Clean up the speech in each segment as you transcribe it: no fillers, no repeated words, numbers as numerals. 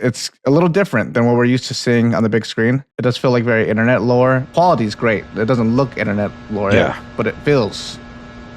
it's a little different than what we're used to seeing on the big screen. It does feel like very internet lore. Quality is great. It doesn't look internet lore, but it feels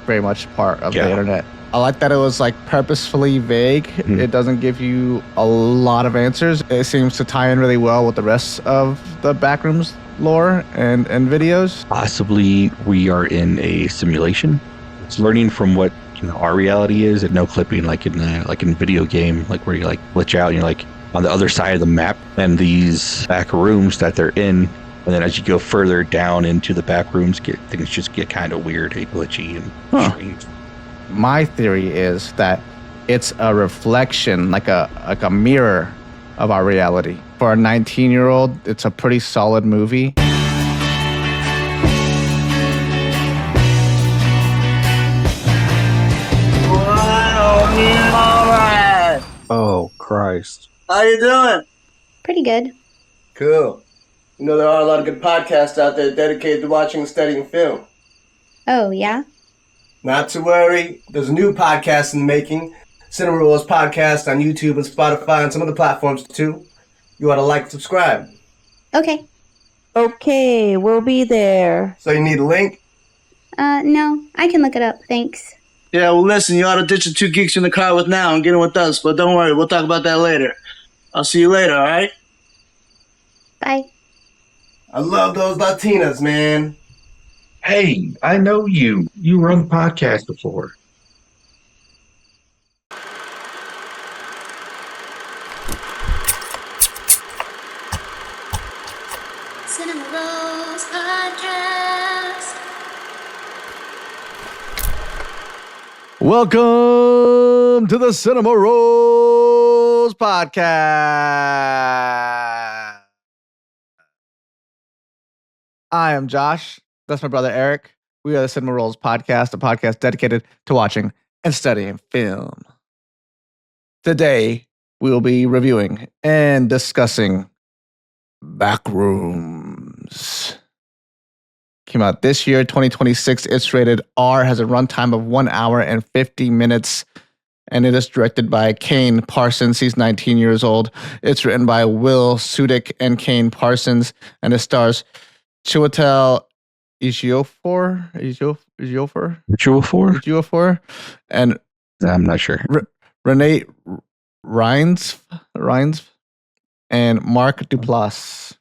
very much part of the internet. I like that it was like purposefully vague. It doesn't give you a lot of answers. It seems to tie in really well with the rest of the Backrooms lore and videos. Possibly we are in a simulation. It's learning from what our reality is, and no clipping like in video game, like where you like glitch out and you're like on the other side of the map, and these back rooms that they're in. And then as you go further down into the back rooms, things just get kind of weird and glitchy and strange. My theory is that it's a reflection, like a mirror of our reality. For a 19-year-old, it's a pretty solid movie. Oh, Christ. How you doing? Pretty good. Cool. There are a lot of good podcasts out there dedicated to watching and studying film. Oh, yeah? Not to worry. There's a new podcast in the making. Cinema Rolls Podcast on YouTube and Spotify and some other platforms too. You ought to like and subscribe. Okay. Okay, we'll be there. So you need a link? No. I can look it up. Thanks. Yeah, well listen, you ought to ditch the two geeks in the car with now and get in with us, but don't worry, we'll talk about that later. I'll see you later, alright? Bye. I love those Latinas, man. Hey, I know you. You run podcasts before. Cinema Rolls Podcast. Welcome to the Cinema Rolls Podcast. I am Josh. That's my brother Eric. We are the Cinema Rolls Podcast, a podcast dedicated to watching and studying film. Today, we will be reviewing and discussing Backrooms. Came out this year, 2026. It's rated R, has a runtime of 1 hour and 50 minutes, and it is directed by Kane Parsons. He's 19 years old. It's written by Will Soodik and Kane Parsons, and it stars Chiwetel Ejiofor, and I'm not sure. Renate Reinsve, and Mark Duplass.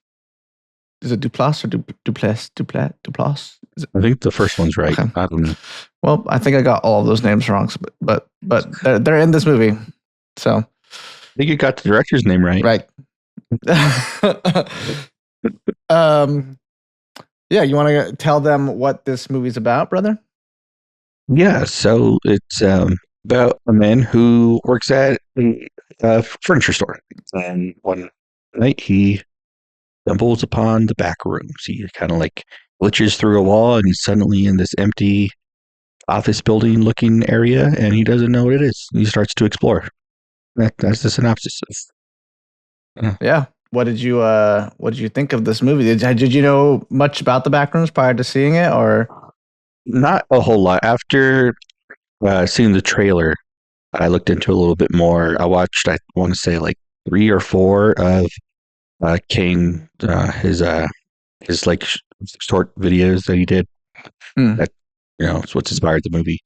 Is it Duplass or Duplass? I think the first one's right. Okay. I don't know. Well, I think I got all of those names wrong, but they're in this movie, so I think you got the director's name right. Right. Yeah, you want to tell them what this movie's about, brother? Yeah, so it's about a man who works at a furniture store. And one night he stumbles upon the back rooms. He kind of like glitches through a wall and he's suddenly in this empty office building looking area and he doesn't know what it is. He starts to explore. That's the synopsis. Yeah. What did you think of this movie? Did you know much about the Backrooms prior to seeing it, or not a whole lot? After seeing the trailer, I looked into it a little bit more. I watched, I want to say, like 3 or 4 of Kane, his like short videos that he did. That is what's inspired the movie.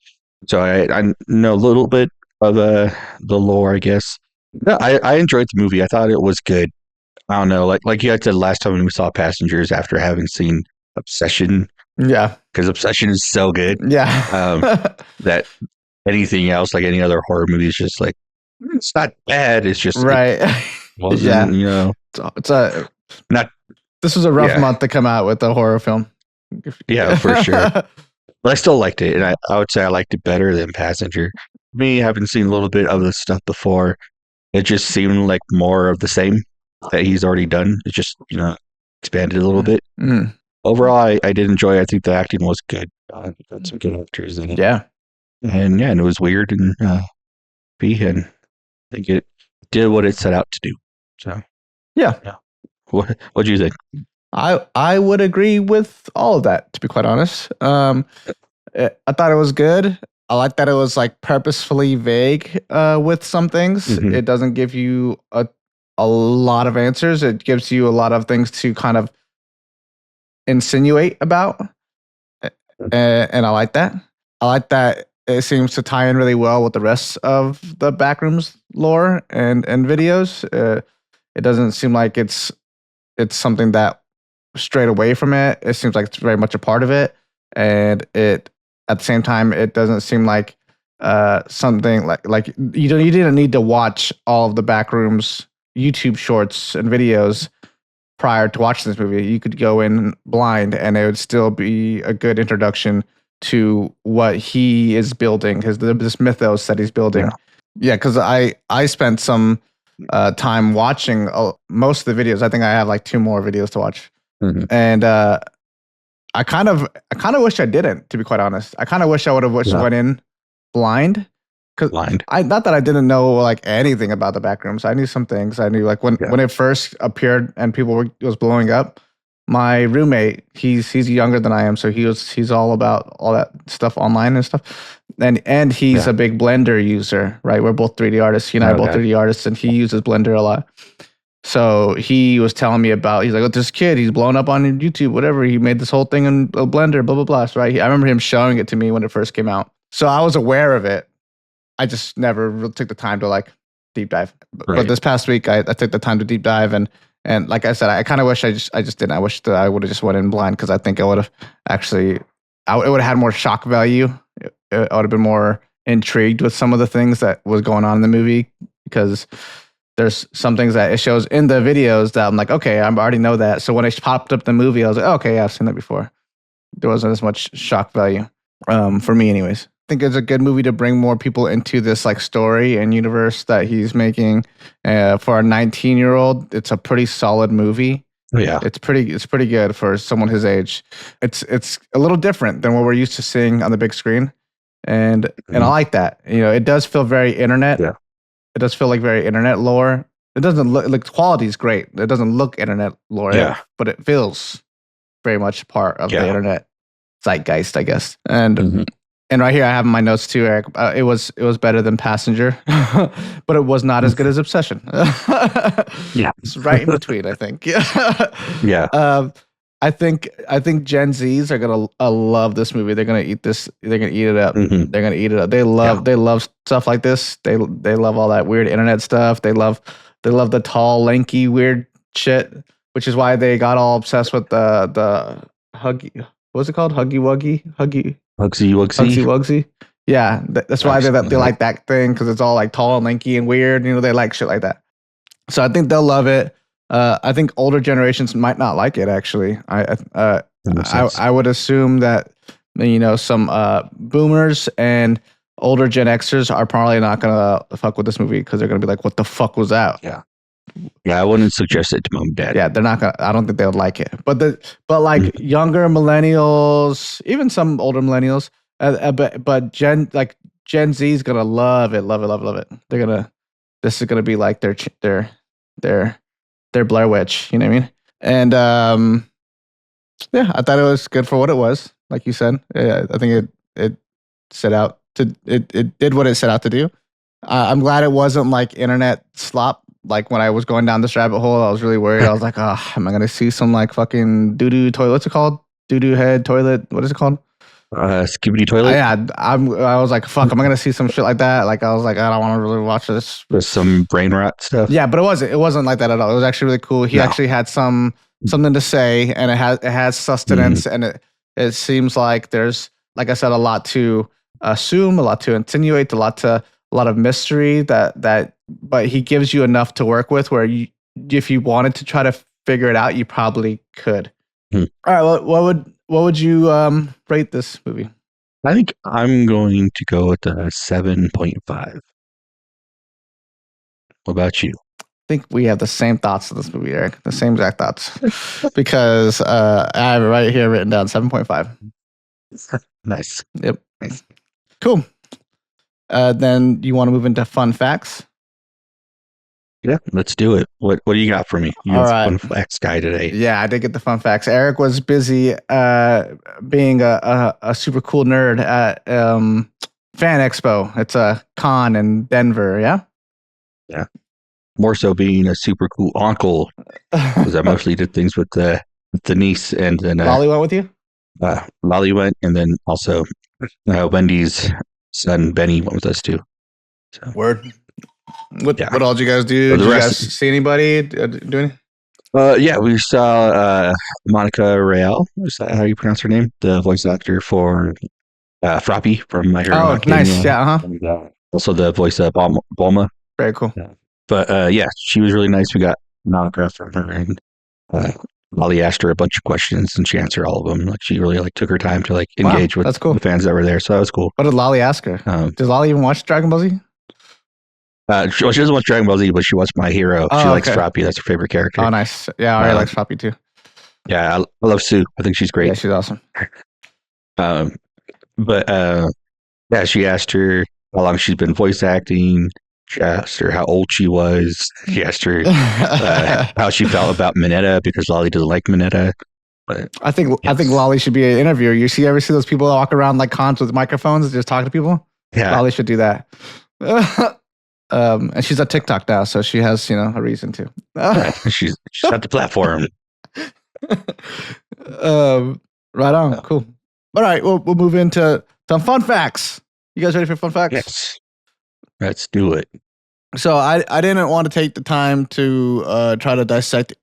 So I know a little bit of the lore, I guess. No, I enjoyed the movie. I thought it was good. I don't know, like you had said last time when we saw Passengers after having seen Obsession. Yeah. Because Obsession is so good. Yeah. That anything else, like any other horror movie, is just like, it's not bad. It's just right. Wasn't, it's a not. This was a rough month to come out with a horror film. Yeah, for sure. But I still liked it, and I would say I liked it better than Passenger. Me, having seen a little bit of the stuff before, it just seemed like more of the same that he's already done. It just, expanded a little bit. Overall, I did enjoy it. I think the acting was good. Got some good actors in it. Yeah. And it was weird and and I think it did what it set out to do. So yeah. What do you think? I would agree with all of that, to be quite honest. I thought it was good. I like that it was like purposefully vague with some things. It doesn't give you a lot of answers. It gives you a lot of things to kind of insinuate about, and I like that. I like that it seems to tie in really well with the rest of the Backrooms lore and videos. It doesn't seem like it's something that strayed away from it. It seems like it's very much a part of it, and it at the same time it doesn't seem like something like you didn't need to watch all of the Backrooms YouTube shorts and videos prior to watching this movie. You could go in blind, and it would still be a good introduction to what he is building, this mythos that he's building. Yeah, because I spent some time watching most of the videos. I think I have like 2 more videos to watch, and I kind of wish I didn't, to be quite honest. I kind of wish I would have went in blind. Not that I didn't know like anything about the Backrooms. I knew some things. I knew like when it first appeared and it was blowing up. My roommate, he's younger than I am, so he's all about all that stuff online and stuff, and he's a big Blender user. Right, we're both 3D artists. He and I are both 3D artists, and he uses Blender a lot. So he was telling me about, he's like, oh, this kid, he's blown up on YouTube, whatever. He made this whole thing in Blender, blah blah blah. So, right, I remember him showing it to me when it first came out. So I was aware of it. I just never really took the time to like deep dive. But this past week, I took the time to deep dive, and like I said, I kind of wish I just didn't. I wish that I would have just went in blind, because I think I would have actually, it would have had more shock value. I would have been more intrigued with some of the things that was going on in the movie, because there's some things that it shows in the videos that I'm like, okay, I already know that. So when it popped up in the movie, I was like, oh, okay, yeah, I've seen that before. There wasn't as much shock value for me, anyways. I think it's a good movie to bring more people into this like story and universe that he's making. For a 19-year-old, it's a pretty solid movie. Yeah, it's pretty good for someone his age. It's a little different than what we're used to seeing on the big screen, and I like that. You know, it does feel very internet. Yeah, it does feel like very internet lore. It doesn't look like, the quality is great. It doesn't look internet lore. Yeah, but it feels very much part of the internet zeitgeist, I guess. And and right here I have in my notes too, Eric. It was better than Passenger, but it was not as good as Obsession. It's right in between, I think. Yeah. I think Gen Zs are gonna love this movie. They're gonna eat this. They're gonna eat it up. They're gonna eat it up. They love stuff like this. They love all that weird internet stuff. They love the tall, lanky, weird shit, which is why they got all obsessed with the huggy. What's it called? Huggy Wugsy. Yeah, that's why they like that thing, because it's all like tall and lanky and weird. You know, they like shit like that. So I think they'll love it. I think older generations might not like it. Actually, I would assume that, you know, some boomers and older Gen Xers are probably not gonna fuck with this movie, because they're gonna be like, "What the fuck was that?" Yeah, I wouldn't suggest it to mom and dad. Yeah, they're not gonna. I don't think they would like it. But like younger millennials, even some older millennials, but Gen Z is gonna love it. They're gonna. This is gonna be like their Blair Witch. You know what I mean? And yeah, I thought it was good for what it was. Like you said, I think it set out to it did what it set out to do. I'm glad it wasn't like internet slop. Like when I was going down this rabbit hole, I was really worried. I was like, oh, am I going to see some like fucking doo-doo toilet? What's it called? Doo-doo head toilet. What is it called? Skibidi toilet. Yeah, I was like, fuck, am I going to see some shit like that? Like I was like, I don't want to really watch this. With some brain rot stuff. Yeah, but it wasn't like that at all. It was actually really cool. He actually had something to say, and it has sustenance, and it seems like there's, like I said, a lot to assume, a lot to insinuate, a lot of mystery but he gives you enough to work with where if you wanted to try to figure it out, you probably could. All right, what would you rate this movie? I think I'm going to go with a 7.5. What about you? I think we have the same thoughts of this movie, Eric. The same exact thoughts. Because I have it right here written down, 7.5. Nice. Yep. Nice. Cool. Then you want to move into fun facts? Yeah, let's do it. What do you got for me? You're the fun facts guy today. Yeah, I did get the fun facts. Eric was busy being a super cool nerd at Fan Expo. It's a con in Denver, yeah? Yeah. more so being a super cool uncle, because I mostly did things with the niece, and then Lolly went with you? Lolly went, and then also Wendy's son Benny went with us too. So Word. What Yeah. all did you guys do? So the Did you rest- guys see anybody doing? yeah, we saw Monica Real. Is that how you pronounce her name? The voice actor for Froppy from My Hero Oh, Academia. nice. Yeah. And, also the voice of Bulma. Very cool. But yeah, she was really nice. We got an autograph from her, and Molly asked her a bunch of questions, and she answered all of them. Like she really took her time to engage with that's cool. the fans that were there. So that was cool. What did Lolly ask her? Does Lolly even watch Dragon Ball Z? She doesn't watch Dragon Ball Z, but she watched My Hero. She likes Froppy. That's her favorite character. Oh, nice. Yeah, I likes Froppy too. Yeah, I love Sue. I think she's great. Yeah, she's awesome. But yeah, she asked her how long she's been voice acting. She asked her how old she was. She asked her how she felt about Minetta, because Lolly doesn't like Minetta. But I think Lolly should be an interviewer. Ever see those people that walk around like cons with microphones and just talk to people? Yeah, Lolly should do that. And she's on TikTok now, so she has a reason to. she's got the platform. Right on. Cool. All right, we'll move into some fun facts. You guys ready for fun facts? Yes. Let's do it. So I didn't want to take the time to try to dissect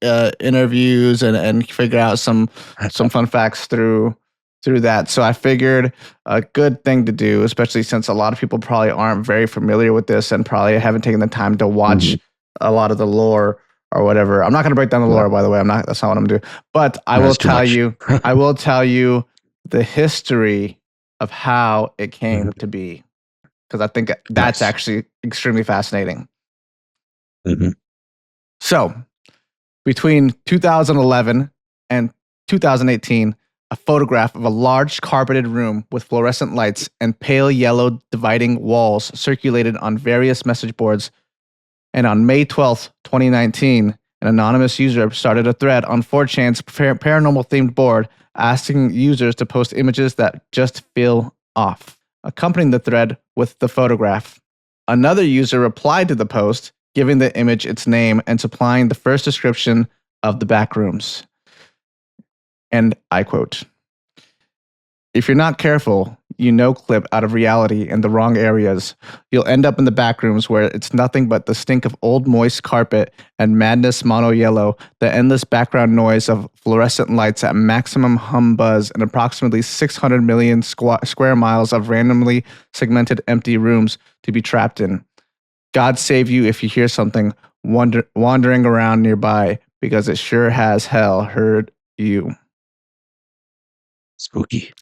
interviews and figure out some fun facts through that. So I figured a good thing to do, especially since a lot of people probably aren't very familiar with this and probably haven't taken the time to watch a lot of the lore or whatever. I'm not going to break down the lore, by the way. That's not what I'm going to do. But I will tell you the history of how it came to be, because I think that's actually extremely fascinating. So, between 2011 and 2018, a photograph of a large carpeted room with fluorescent lights and pale yellow dividing walls circulated on various message boards. And on May 12th, 2019, an anonymous user started a thread on 4chan's paranormal-themed board asking users to post images that just feel off, accompanying the thread with the photograph. Another user replied to the post, giving the image its name and supplying the first description of the Backrooms. And I quote, "If you're not careful, you noclip out of reality in the wrong areas. You'll end up in the Backrooms where it's nothing but the stink of old moist carpet and madness mono yellow, the endless background noise of fluorescent lights at maximum hum buzz, and approximately 600 million square miles of randomly segmented empty rooms to be trapped in. God save you if you hear something wandering around nearby, because it sure has hell heard you." Spooky.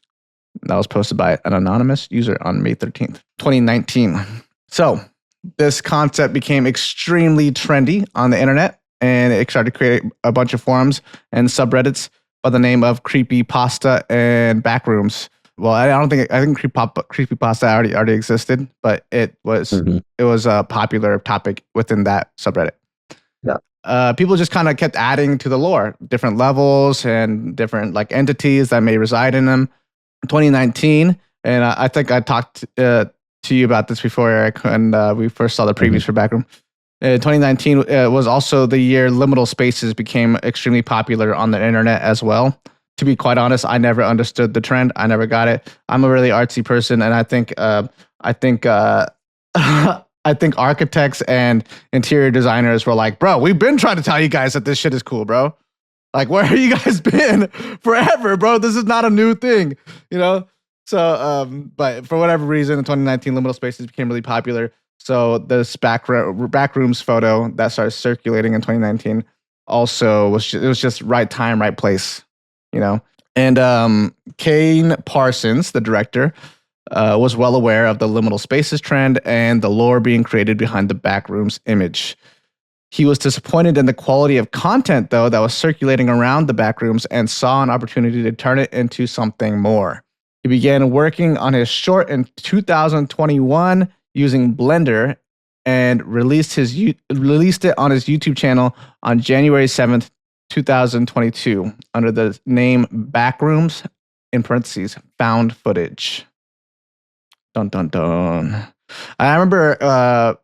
That was posted by an anonymous user on May 13th, 2019. So this concept became extremely trendy on the internet, and it started to create a bunch of forums and subreddits by the name of Creepypasta and Backrooms. Well, I think Creepypasta already existed, but it was a popular topic within that subreddit. Yeah. People just kind of kept adding to the lore, different levels and different entities that may reside in them. 2019, and I think I talked to you about this before, Eric, and we first saw the previews for Backroom. 2019 was also the year liminal spaces became extremely popular on the internet as well. To be quite honest, I never understood the trend. I never got it. I'm a really artsy person, and I think I think architects and interior designers were like, "Bro, we've been trying to tell you guys that this shit is cool, bro. Where have you guys been forever, bro? This is not a new thing, So, but for whatever reason, in 2019, liminal spaces became really popular. So this Backrooms photo that started circulating in 2019 also was just right time, right place, And Kane Parsons, the director, was well aware of the liminal spaces trend and the lore being created behind the Backrooms image. He was disappointed in the quality of content, though, that was circulating around the Backrooms and saw an opportunity to turn it into something more. He began working on his short in 2021 using Blender and released it on his YouTube channel on January 7th, 2022 under the name Backrooms, in parentheses, found footage. Dun, dun, dun. I remember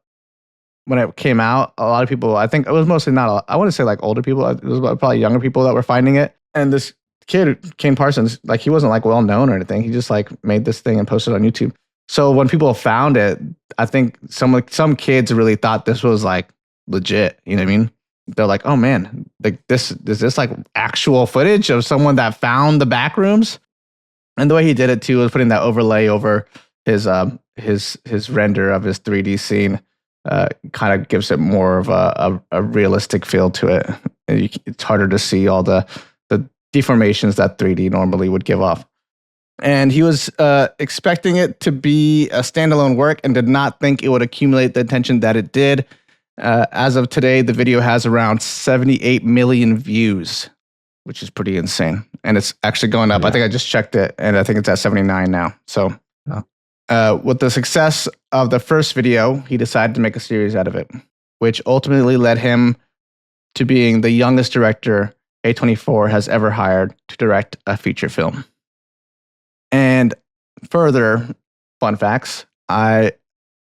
when it came out, a lot of people, I think it was mostly I want to say like older people. It was probably younger people that were finding it. And this kid, Kane Parsons, like he wasn't like well known or anything. He just like made this thing and posted it on YouTube. So when people found it, I think some kids really thought this was like legit. You know what I mean? They're like, oh man, like is this like actual footage of someone that found the Backrooms? And the way he did it too was putting that overlay over his render of his 3D scene. Kind of gives it more of a realistic feel to it. It's harder to see all the deformations that 3D normally would give off. And he was expecting it to be a standalone work and did not think it would accumulate the attention that it did. As of today, the video has around 78 million views, which is pretty insane. And it's actually going up. Yeah. I think I just checked it, and I think it's at 79 now. So with the success of the first video, he decided to make a series out of it, which ultimately led him to being the youngest director A24 has ever hired to direct a feature film. And further fun facts, I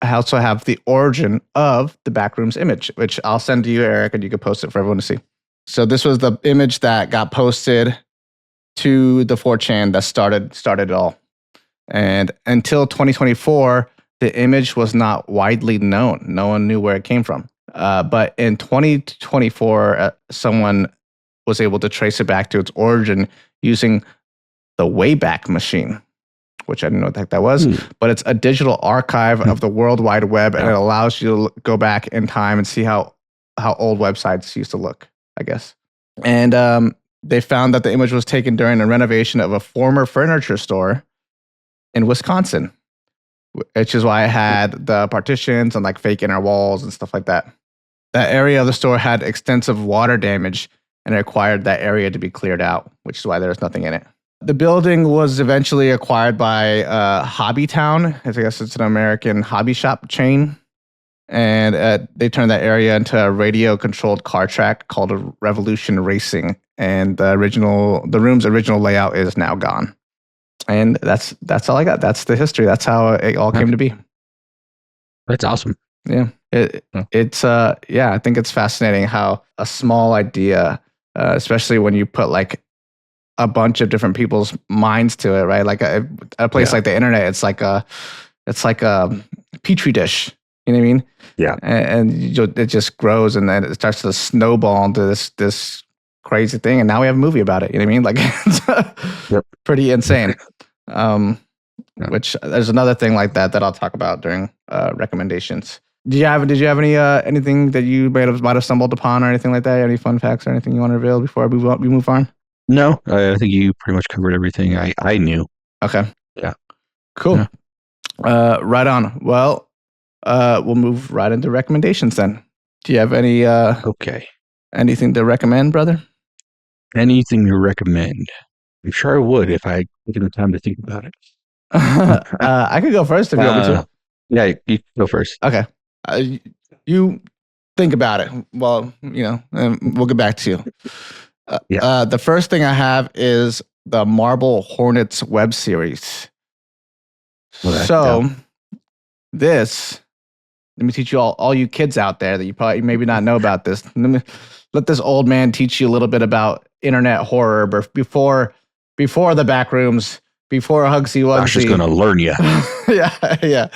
also have the origin of the Backrooms image, which I'll send to you, Eric, and you can post it for everyone to see. So this was the image that got posted to the 4chan that started it all. And until 2024, the image was not widely known. No one knew where it came from. But in 2024, someone was able to trace it back to its origin using the Wayback Machine, which I didn't know what the heck that was. But it's a digital archive of the World Wide Web, and it allows you to go back in time and see how old websites used to look, I guess. And they found that the image was taken during a renovation of a former furniture store in Wisconsin, which is why I had the partitions and like fake inner walls and stuff like that. That area of the store had extensive water damage, and it required that area to be cleared out, which is why there's nothing in it. The building was eventually acquired by Hobbytown. I guess it's an American hobby shop chain. And they turned that area into a radio-controlled car track called a Revolution Racing. And the room's original layout is now gone. And that's all I got. That's the history. That's how it all came to be. That's awesome. Yeah. I think it's fascinating how a small idea, especially when you put like a bunch of different people's minds to it, right? Like a place like the internet, it's like a petri dish. You know what I mean? Yeah. And it just grows, and then it starts to snowball into this crazy thing. And now we have a movie about it. You know what I mean? Like it's pretty insane. Which there's another thing like that I'll talk about during recommendations. Did you have any anything that you might have stumbled upon or anything like that? Any fun facts or anything you want to reveal before we move on? No, I think you pretty much covered everything I knew. Okay. Yeah. Cool. Yeah. Right on. Well, we'll move right into recommendations then. Do you have any anything to recommend, brother? Anything to recommend? I'm sure I would if I took the time to think about it. I could go first if you want me to. Yeah, you go first. Okay. You think about it. Well, and we'll get back to you. The first thing I have is the Marble Hornets web series. This, let me teach you all you kids out there that you probably maybe not know about this. Let this old man teach you a little bit about internet horror before the Backrooms, before Hugsy Wugsy. Josh is going to learn you. Yeah.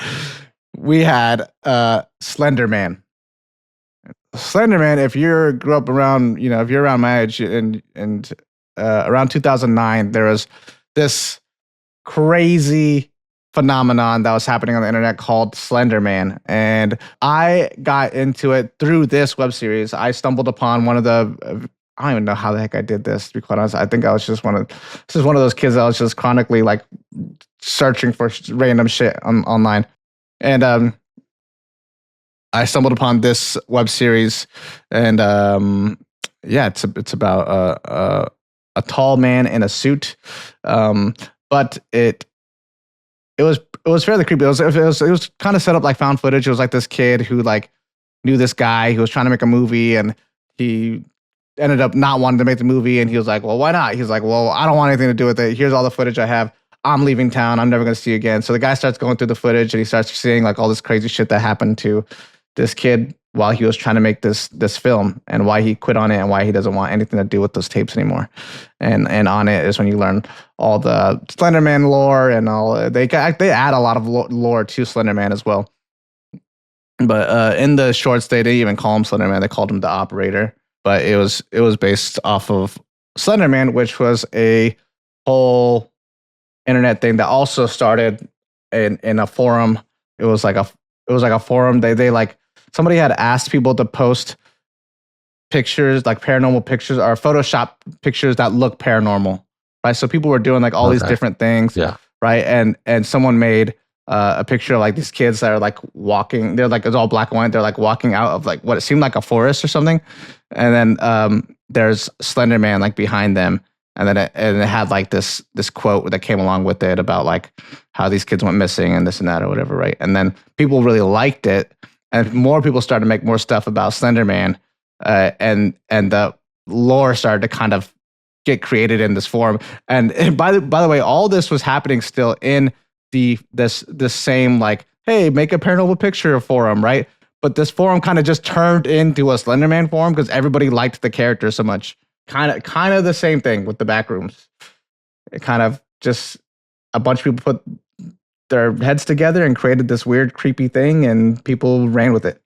We had Slender Man. Slender Man, if you grew up around, if you're around my age and around 2009, there was this crazy phenomenon that was happening on the internet called Slender Man. And I got into it through this web series. I stumbled upon one of the, I don't even know how the heck I did this, to be quite honest. I think I was just one of those kids that was just chronically like searching for random shit online. And I stumbled upon this web series, and it's about a tall man in a suit, but it was fairly creepy. It was kind of set up like found footage. It was like this kid who like knew this guy who was trying to make a movie, and he ended up not wanting to make the movie. And he was like, "Well, why not?" He's like, "Well, I don't want anything to do with it. Here's all the footage I have. I'm leaving town. I'm never going to see you again." So the guy starts going through the footage, and he starts seeing like all this crazy shit that happened to this kid while he was trying to make this film, and why he quit on it, and why he doesn't want anything to do with those tapes anymore. And on it is when you learn all the Slenderman lore and all. They add a lot of lore to Slenderman as well. But in the shorts, they didn't even call him Slenderman. They called him the Operator. But it was based off of Slenderman, which was a whole internet thing that also started in a forum. It was like a forum. They like somebody had asked people to post pictures, like paranormal pictures or Photoshop pictures that look paranormal, right? So people were doing like all these different things, right? And someone made a picture of like these kids that are like walking. They're like, it's all black and white. They're like walking out of like what it seemed like a forest or something, and then there's Slender Man like behind them. And then it had like this quote that came along with it about like how these kids went missing and this and that or whatever, right? And then people really liked it, and more people started to make more stuff about Slender Man, and the lore started to kind of get created in this forum. And by the way, all this was happening still in this same like, hey, make a paranormal picture forum, right? But this forum kind of just turned into a Slender Man forum because everybody liked the character so much. Kind of the same thing with the Backrooms. It kind of just a bunch of people put their heads together and created this weird, creepy thing, and people ran with it.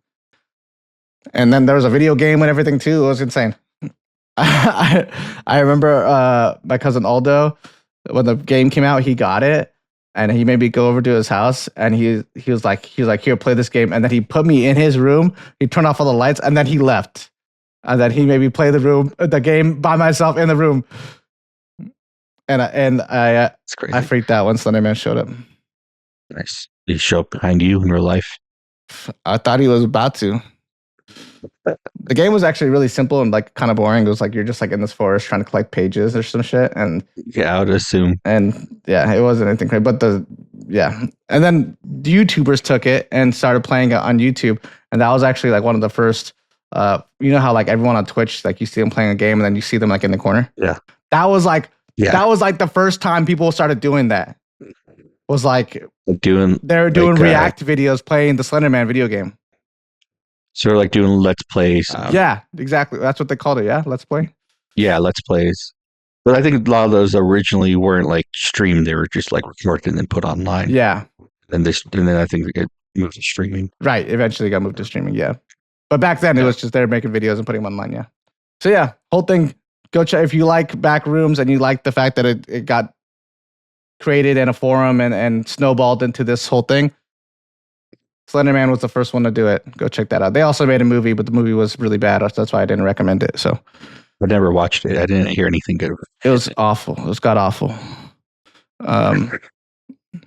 And then there was a video game and everything too. It was insane. I remember my cousin Aldo, when the game came out, he got it, and he made me go over to his house, and he was like, here, play this game, and then he put me in his room. He turned off all the lights, and then he left. And then he made me play the game by myself in the room. And I freaked out when Slender Man showed up. Nice. Did he show up behind you in real life? I thought he was about to. The game was actually really simple and like kind of boring. It was like you're just like in this forest trying to collect pages or some shit. And yeah, I would assume. And yeah, it wasn't anything crazy. But and then the YouTubers took it and started playing it on YouTube. And that was actually like one of the first. You know how like everyone on Twitch, like you see them playing a game and then you see them like in the corner. Yeah, that was like the first time people started doing that. Was like they're doing React videos playing the Slender Man video game. So like doing Let's Plays. Yeah, exactly. That's what they called it. Yeah, Let's Play. Yeah, Let's Plays. But I think a lot of those originally weren't like streamed; they were just like recorded and then put online. Yeah, and then I think it moved to streaming. Right. Eventually, got moved to streaming. Yeah. But back then, it was just they were making videos and putting them online, yeah. So yeah, whole thing, go check. If you like Backrooms and you like the fact that it got created in a forum and snowballed into this whole thing, Slender Man was the first one to do it. Go check that out. They also made a movie, but the movie was really bad. So that's why I didn't recommend it. So I never watched it. I didn't hear anything good. It was awful. It was god-awful.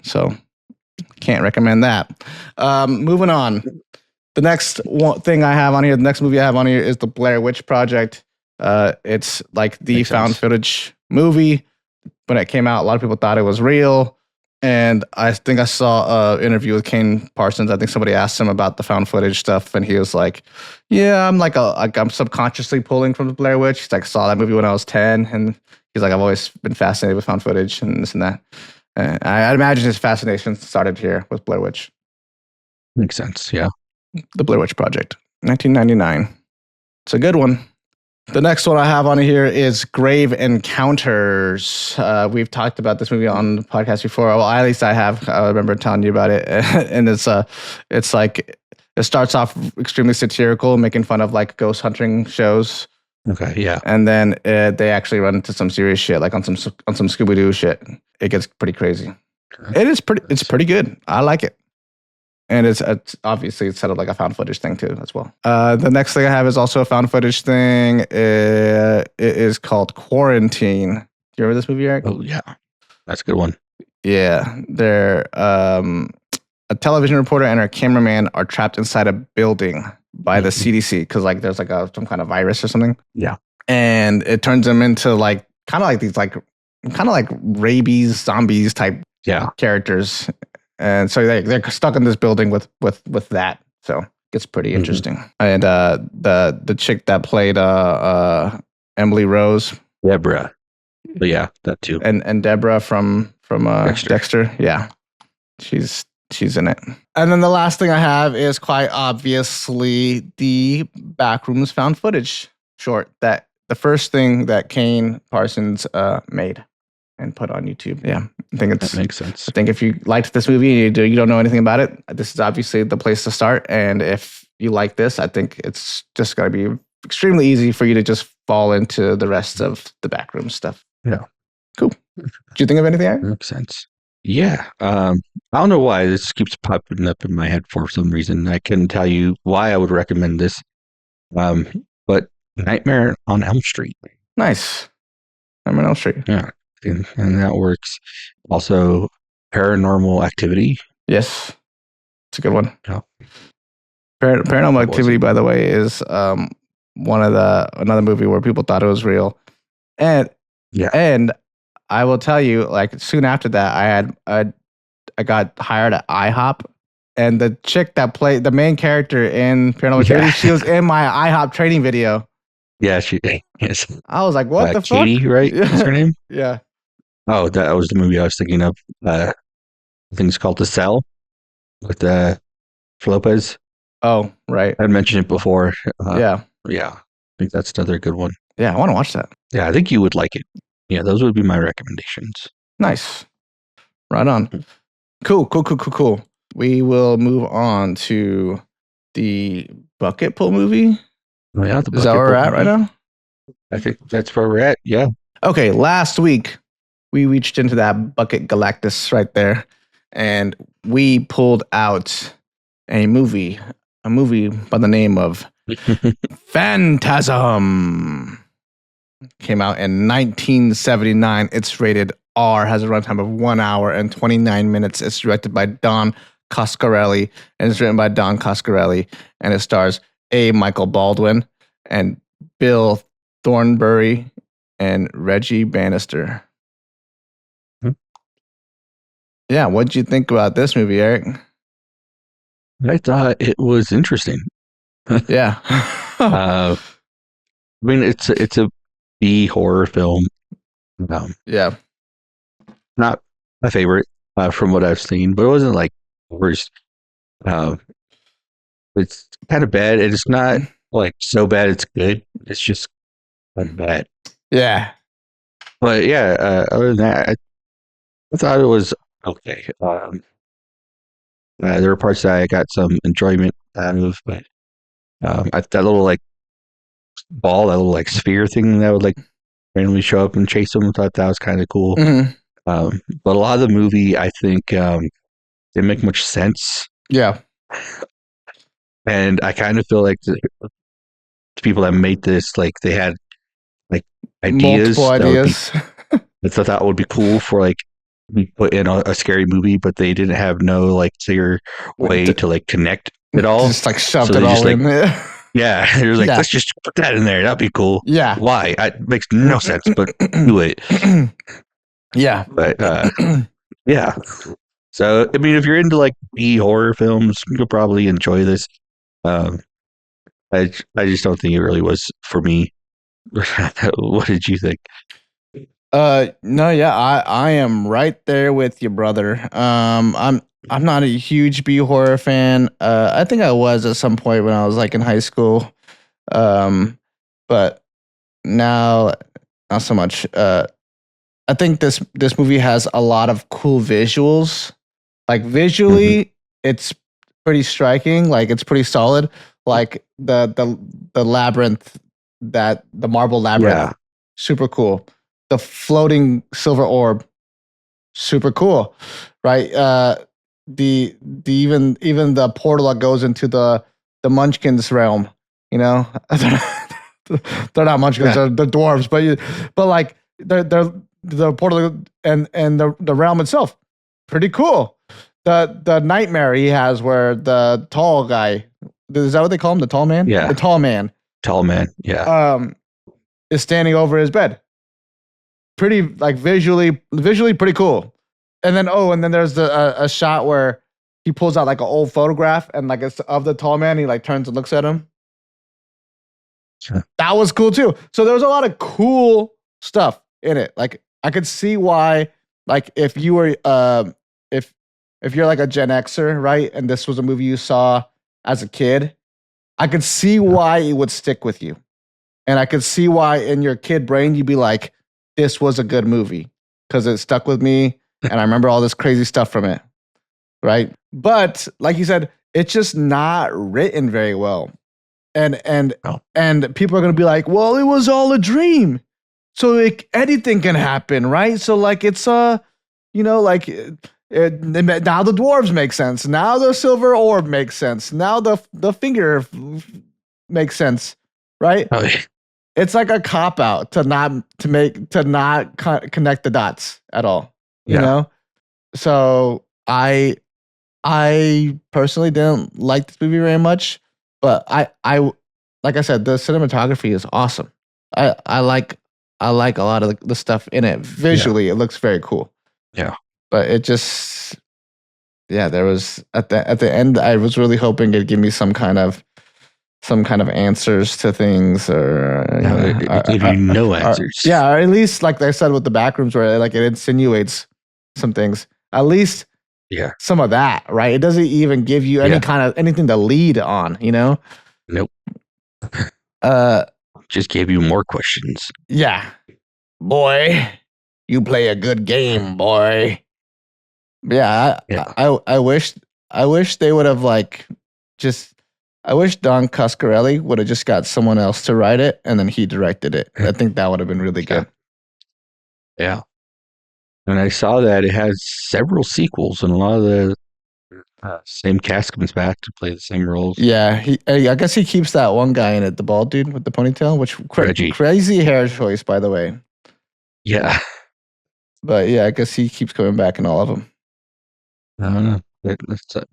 So can't recommend that. Moving on. The next thing I have on here, the next movie I have on here is the Blair Witch Project. It's like the found footage movie. When it came out, a lot of people thought it was real. And I think I saw an interview with Kane Parsons. I think somebody asked him about the found footage stuff, and he was like, "Yeah, I'm subconsciously pulling from the Blair Witch." He's like, "Saw that movie when I was 10," and he's like, "I've always been fascinated with found footage and this and that." And I imagine his fascination started here with Blair Witch. Makes sense, yeah. The Blair Witch Project, 1999. It's a good one. The next one I have on here is Grave Encounters. We've talked about this movie on the podcast before. Well, at least I have. I remember telling you about it. And it's like, it starts off extremely satirical, making fun of like ghost hunting shows. Okay, yeah. And then they actually run into some serious shit, like on some Scooby-Doo shit. It gets pretty crazy. It's pretty good. I like it. And it's obviously it's set up like a found footage thing too as well. The next thing I have is also a found footage thing. It is called Quarantine. Do you remember this movie, Eric? Oh yeah, that's a good one. Yeah, they're a television reporter and her cameraman are trapped inside a building by the CDC because like there's like some kind of virus or something. Yeah, and it turns them into like kind of like these like kind of like rabies zombies type characters. And so they're stuck in this building with that. So it gets pretty interesting. And the chick that played Emily Rose. Deborah. But yeah, that too. And Deborah from Dexter. Yeah. She's she's in it. And then the last thing I have is quite obviously the Backrooms found footage short. That the first thing that Kane Parsons made and put on YouTube. Yeah, I think That makes sense. I think if you liked this movie and you don't know anything about it, this is obviously the place to start. And if you like this, I think it's just going to be extremely easy for you to just fall into the rest of the Backroom stuff. Yeah. Cool. Do you think of anything, Eric? Makes sense. Yeah. I don't know why this keeps popping up in my head for some reason. I couldn't tell you why I would recommend this. But Nightmare on Elm Street. Nice. I'm on Elm Street. Yeah. And that works. Also, Paranormal Activity. Yes. It's a good one. Yeah. Paranormal Activity, by the way, is another movie where people thought it was real. And I will tell you, like, soon after that, I got hired at IHOP, and the chick that played the main character in Paranormal Activity, she was in my IHOP training video. Yeah, she is. I was like, what the fuck? Katie, right? Yeah. What's her name? Yeah. Oh, that was the movie I was thinking of. I think it's called The Cell with Lopez. Oh, right. I mentioned it before. Yeah. Yeah. I think that's another good one. Yeah, I want to watch that. Yeah, I think you would like it. Yeah, those would be my recommendations. Nice. Right on. Cool. We will move on to the Bucket Pull movie. Oh, yeah, Is that where we're at right now? I think that's where we're at. Yeah. Okay, last week we reached into that Bucket Galactus right there, and we pulled out a movie by the name of Phantasm. Came out in 1979. It's rated R, has a runtime of 1 hour and 29 minutes. It's directed by Don Coscarelli, and it's written by Don Coscarelli, and it stars Michael Baldwin and Bill Thornbury and Reggie Bannister. Yeah, what did you think about this movie, Eric? I thought it was interesting. Yeah. I mean, it's a B horror film. Yeah. Not my favorite from what I've seen, but it wasn't like worst. It's kind of bad. It's not like so bad it's good. It's just kind of bad. Yeah. But yeah, other than that, I thought it was okay. There were parts that I got some enjoyment out of, but that little like ball, that little like sphere thing that would like randomly show up and chase them, I thought that was kind of cool. Mm-hmm. But a lot of the movie, I think, didn't make much sense. Yeah. And I kind of feel like the people that made this, like they had like ideas. Multiple ideas. That I thought would be cool for like be put in a scary movie, but they didn't have no like clear way to like connect it all. Just like shoved So it they all just, in there. Yeah, they're like, Yeah. let's just put that in there. That'd be cool. Yeah. Why? It makes no sense, but do it. Yeah. But yeah. So I mean, if you're into like B horror films, you'll probably enjoy this. I just don't think it really was for me. What did you think? No, yeah, I am right there with you, brother. I'm not a huge B horror fan. I think I was at some point when I was like in high school. But now not so much. I think this movie has a lot of cool visuals. Like visually, it's pretty striking. Like it's pretty solid. Like the labyrinth, the marble labyrinth, super cool. The floating silver orb, super cool, right? The even the portal that goes into the Munchkins realm, you know, they're not Munchkins, they're dwarves, but like they're the portal and the realm itself, pretty cool. The nightmare he has where the tall guy, is that what they call him? The tall man? Yeah. The tall man. Tall man, yeah. Is standing over his bed. Pretty like visually pretty cool. And then there's a shot where he pulls out like an old photograph and like it's of the tall man. He like turns and looks at him. Sure. That was cool too. So there was a lot of cool stuff in it. Like I could see why, like if you were if if you're like a Gen Xer, right, and this was a movie you saw as a kid, I could see why it would stick with you. And I could see why in your kid brain you'd be like, this was a good movie because it stuck with me and I remember all this crazy stuff from it. Right. But like you said, it's just not written very well. And people are going to be like, well, it was all a dream. So anything can happen. Right. So like it's now the dwarves make sense. Now the silver orb makes sense. Now the finger makes sense. Right. Oh, yeah. It's like a cop out to not connect the dots at all. You know? So I personally didn't like this movie very much, but I like I said, the cinematography is awesome. I like a lot of the stuff in it. Visually, it looks very cool. Yeah. But it just there was at the end I was really hoping it'd give me some kind of answers to things or give you no answers. Or at least like I said with the Backrooms where like it insinuates some things. At least some of that, right? It doesn't even give you any kind of anything to lead on, you know? Nope. Just gave you more questions. Yeah. Boy, you play a good game, boy. Yeah, I wish they would have I wish Don Coscarelli would have just got someone else to write it and then he directed it. I think that would have been really good. Yeah. And I saw that it has several sequels and a lot of the same cast comes back to play the same roles. Yeah, I guess he keeps that one guy in it, the bald dude with the ponytail, which Reggie. Crazy hair choice, by the way. Yeah. But yeah, I guess he keeps coming back in all of them. I don't know. It's a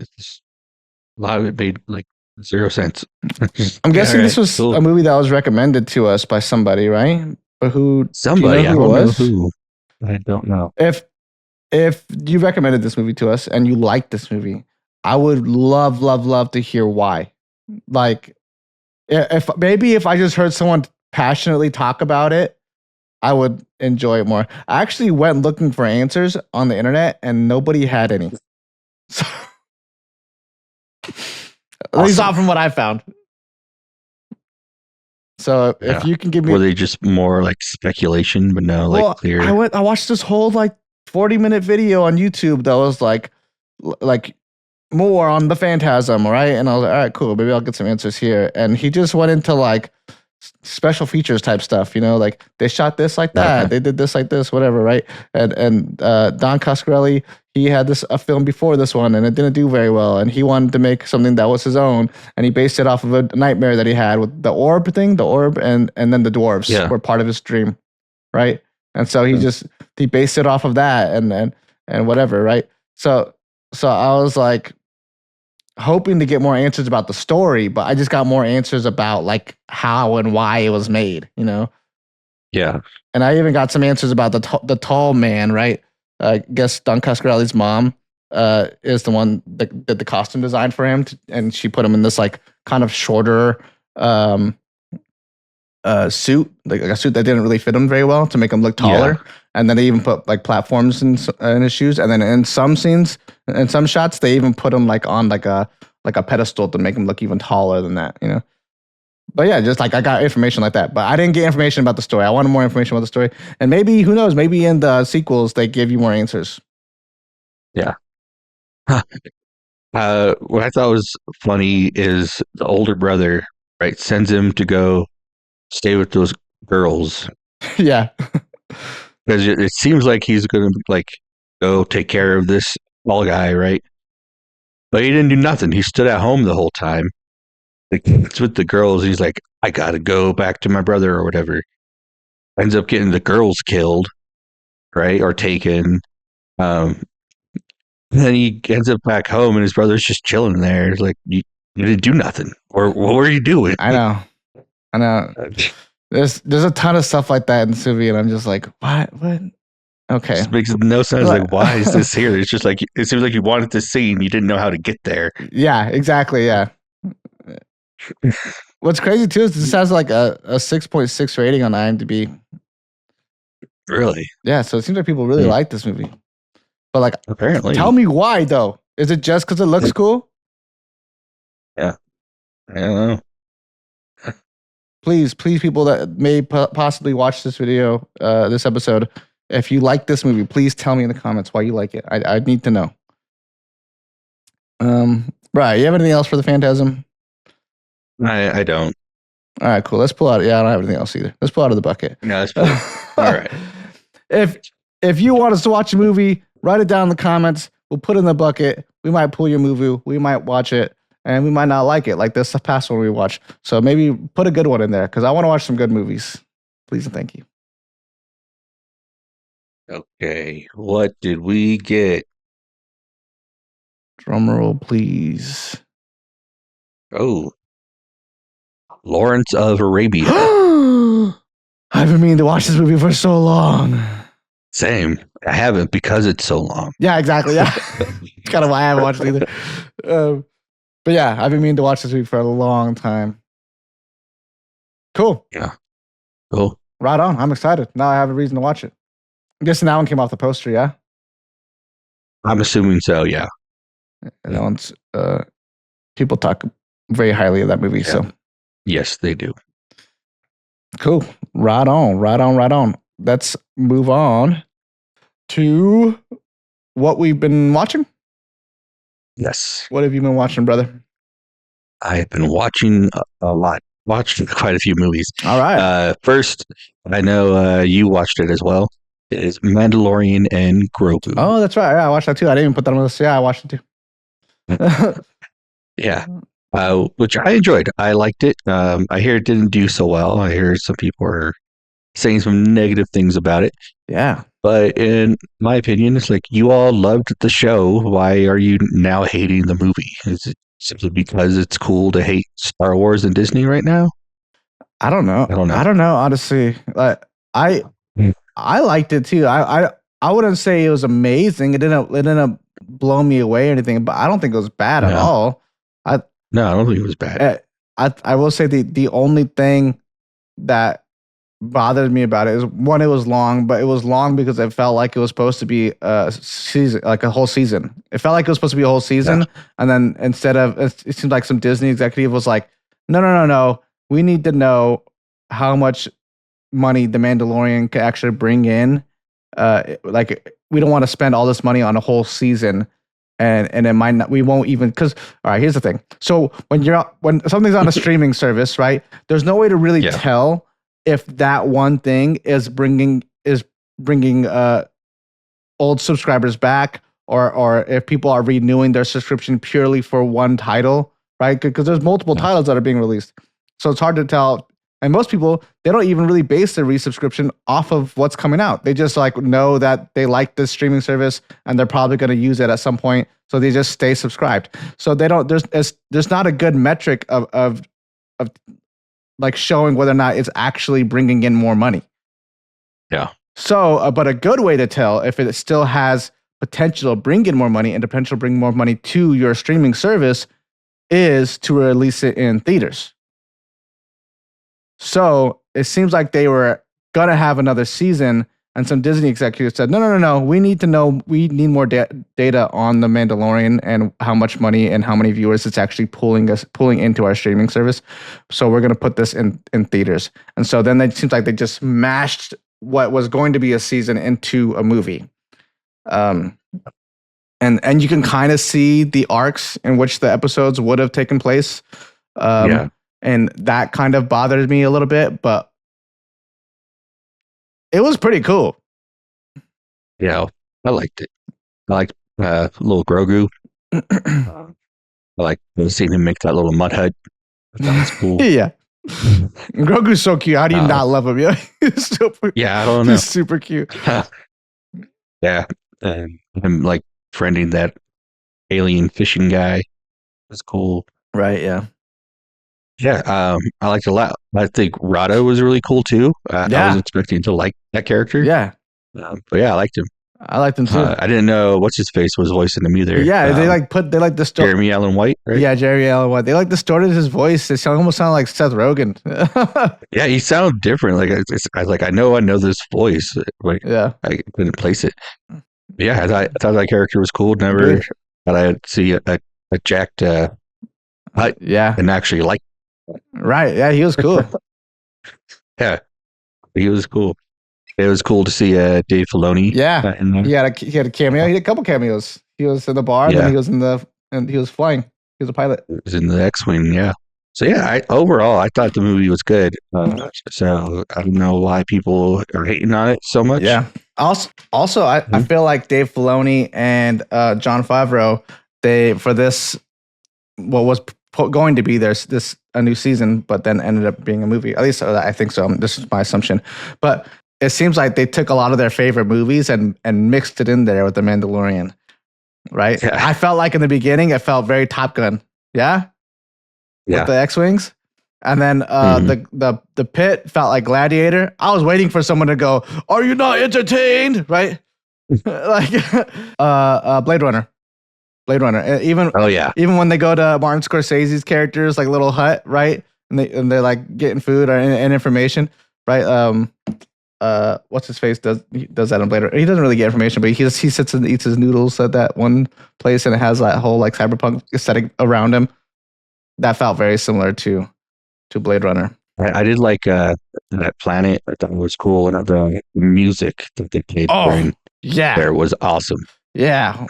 lot of it made like 0 sense. I'm guessing this was a movie that was recommended to us by somebody, right? But who? Somebody. Do you know who it was? Who. I don't know. If you recommended this movie to us and you liked this movie, I would love to hear why. Like, if I just heard someone passionately talk about it, I would enjoy it more. I actually went looking for answers on the internet and nobody had any. So, at least not from what I found. So if you can give me, were they just more like speculation, but no, like clear? I watched this whole like 40-minute video on YouTube that was like more on the Phantasm, right? And I was like, all right, cool, maybe I'll get some answers here. And he just went into like special features type stuff, you know, like they shot this like that, they did this like this, whatever, right? And Don Coscarelli, he had a film before this one and it didn't do very well, and he wanted to make something that was his own, and he based it off of a nightmare that he had with the orb, and then the dwarves were part of his dream, right? And so he based it off of that and whatever, right? So I was like hoping to get more answers about the story, but I just got more answers about like how and why it was made, you know? Yeah. And I even got some answers about the tall man, right? I guess Don Coscarelli's mom is the one that did the costume design for him, and she put him in this like kind of shorter suit, like a suit that didn't really fit him very well to make him look taller. Yeah. And then they even put like platforms in his shoes, and then in some scenes, in some shots, they even put him like on like a pedestal to make him look even taller than that, you know. But yeah, just like I got information like that, but I didn't get information about the story. I wanted more information about the story, and maybe who knows? Maybe in the sequels they give you more answers. Yeah. What I thought was funny is the older brother, right, sends him to go stay with those girls. Yeah. Because it seems like he's going to like go take care of this small guy, right? But he didn't do nothing. He stood at home the whole time. It's with the girls. He's like, I got to go back to my brother or whatever. Ends up getting the girls killed, right? Or taken. Then he ends up back home and his brother's just chilling there. It's like, you didn't do nothing. Or what were you doing? I know. There's a ton of stuff like that in this movie, and I'm just like, what? Okay. It just makes no sense. Like, why is this here? It's just like, it seems like you wanted to see and you didn't know how to get there. Yeah, exactly. Yeah. What's crazy too is this has like a 6.6 rating on IMDb. Really? Yeah, so it seems like people really like this movie. But like, Apparently. tell me why though. Is it just because it looks cool? Yeah. I don't know. Please, people that may possibly watch this video, this episode, if you like this movie, please tell me in the comments why you like it. I need to know. Right. You have anything else for the Phantasm? I don't. All right, cool. Let's pull out. Yeah, I don't have anything else either. Let's pull out of the bucket. No, that's fine. All right. If you want us to watch a movie, write it down in the comments. We'll put it in the bucket. We might pull your movie. We might watch it. And we might not like it, like this past one we watched. So maybe put a good one in there because I want to watch some good movies. Please and thank you. Okay. What did we get? Drum roll, please. Oh. Lawrence of Arabia. I've been meaning to watch this movie for so long. Same. I haven't because it's so long. Yeah, exactly. Yeah. It's kind of why I haven't watched it either. But yeah, I've been meaning to watch this movie for a long time. Cool. Yeah. Cool. Right on. I'm excited. Now I have a reason to watch it. I'm guessing that one came off the poster, yeah? I'm assuming so, yeah. And that one's, people talk very highly of that movie, so. Yes, they do. Cool. Right on. Let's move on to what we've been watching. Yes. What have you been watching, brother? I've been watching a lot. Watched quite a few movies. All right. First, I know you watched it as well. It is Mandalorian and Grogu. Oh, that's right. Yeah, I watched that too. I didn't even put that on the list. Yeah, I watched it too. Yeah. Which I enjoyed. I liked it. I hear it didn't do so well. I hear some people are saying some negative things about it. Yeah. But in my opinion, it's like you all loved the show. Why are you now hating the movie? Is it simply because it's cool to hate Star Wars and Disney right now? I don't know. Honestly, like I liked it too. I wouldn't say it was amazing. It didn't blow me away or anything, but I don't think it was bad at all. No, I don't think it was bad. I will say the only thing that bothered me about it is one, it was long, but it was long because it felt like it was supposed to be a season, like a whole season. It felt like it was supposed to be a whole season, and then instead of it seemed like some Disney executive was like, no, we need to know how much money the Mandalorian could actually bring in. Like we don't want to spend all this money on a whole season. And it might not, we won't even, because, all right, here's the thing. So when something's on a streaming service, right, there's no way to really tell if that one thing is bringing old subscribers back or if people are renewing their subscription purely for one title, right? Because there's multiple titles that are being released. So it's hard to tell. And most people, they don't even really base their resubscription off of what's coming out. They just like know that they like this streaming service and they're probably going to use it at some point. So they just stay subscribed. So they don't, there's not a good metric of like showing whether or not it's actually bringing in more money. Yeah. So, but a good way to tell if it still has potential to bring in more money and potential to bring more money to your streaming service is to release it in theaters. So it seems like they were going to have another season, and some Disney executives said, no, we need to know, we need more data on The Mandalorian and how much money and how many viewers it's actually pulling into our streaming service. So we're going to put this in theaters. And so then it seems like they just mashed what was going to be a season into a movie. And you can kind of see the arcs in which the episodes would have taken place. And that kind of bothered me a little bit, but it was pretty cool. Yeah, I liked it. I liked little Grogu. I like seeing him make that little mud hut. That was cool. Yeah. Grogu's so cute. How do you not love him? Yeah, I don't know. He's super cute. Yeah, and him like friending that alien fishing guy was cool. Right, yeah. Yeah, I liked it a lot. I think Rado was really cool too. I was expecting to like that character. Yeah. But yeah, I liked him. I liked him too. I didn't know what's his face was voicing him either. Yeah, they distorted Jeremy Allen White, right? Yeah, Jeremy Allen White. They like distorted his voice. It almost sounded like Seth Rogen. Yeah, he sounded different. Like I know this voice. Like, yeah, I couldn't place it. Yeah, I thought that character was cool. Never Agreed. thought I'd see a jacked hut Yeah. and actually like. Right. Yeah, he was cool. Yeah, he was cool. It was cool to see Dave Filoni. Yeah. In there. He had a cameo. He had a couple cameos. He was in the bar, and then Yeah. he was and he was flying. He was a pilot. It was in the X-wing. Yeah. So yeah, overall, I thought the movie was good. So I don't know why people are hating on it so much. Yeah. Also, I feel like Dave Filoni and Jon Favreau, they for this what was going to be this a new season, but then ended up being a movie. At least I think so. This is my assumption. But it seems like they took a lot of their favorite movies and mixed it in there with The Mandalorian. Right? Yeah. I felt like in the beginning it felt very Top Gun. Yeah? Yeah. With the X-Wings. And then the pit felt like Gladiator. I was waiting for someone to go, "Are you not entertained?" Right? Like Blade Runner. Even Oh yeah. even when they go to Martin Scorsese's characters, like Little Hut, right? And they're like getting food and information, right? What's his face does that in Blade Runner. He doesn't really get information, but he sits and eats his noodles at that one place, and it has that whole like cyberpunk aesthetic around him. That felt very similar to Blade Runner. I did like that planet. I thought it was cool, and the music that they played during Yeah. there was awesome. Yeah.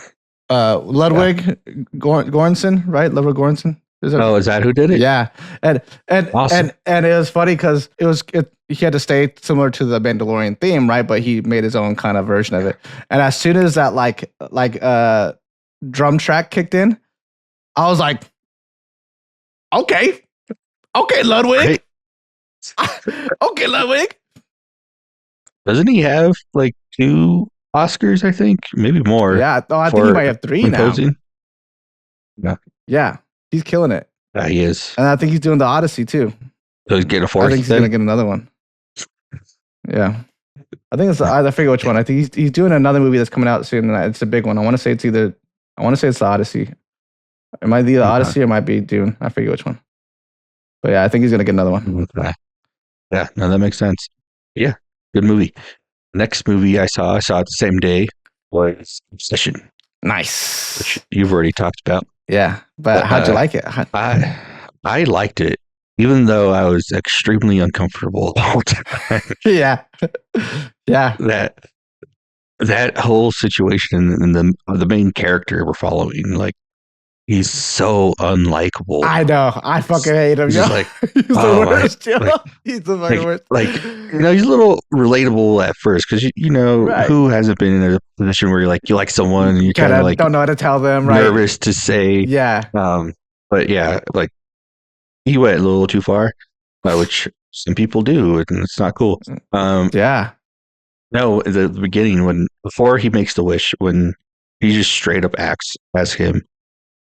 Ludwig Göransson, right? Ludwig Göransson. Is that who did it? Yeah. And Awesome. and it was funny because he had to stay similar to the Mandalorian theme, right? But he made his own kind of version of it. And as soon as that like drum track kicked in, I was like, okay, Ludwig. Okay, Ludwig. Doesn't he have like 2 Oscars? I think maybe more. Yeah, I think he might have 3 composing. now. Yeah, he's killing it, Yeah, he is. and I think he's doing the Odyssey too. So he's getting a I 4th. think he's gonna get another one. Yeah, I think it's I forget which one. I think he's doing another movie that's coming out soon, and it's a big one. I want to say it's the Odyssey. It might be the Odyssey, or it might be Dune. I forget which one. But yeah, I think he's gonna get another one. Okay. Yeah, no, that makes sense. Yeah, good movie. Next movie I saw it the same day, was Obsession, Nice. which you've already talked about. Yeah, but how'd you like it? I liked it, even though I was extremely uncomfortable the whole time. Yeah, yeah, That whole situation and the main character we're following, like, he's so unlikable. I know. I fucking hate him. He's Yo. just like, He's the oh, worst. Yo. like- He's the fucking worst. he's a little relatable at first because you know Right. who hasn't been in a position where you like someone and you kind of like don't know how to tell them, right? nervous to say. Yeah, But yeah, like he went a little too far, which some people do, and it's not cool. yeah. No, at the beginning before he makes the wish, when he just straight up asks him,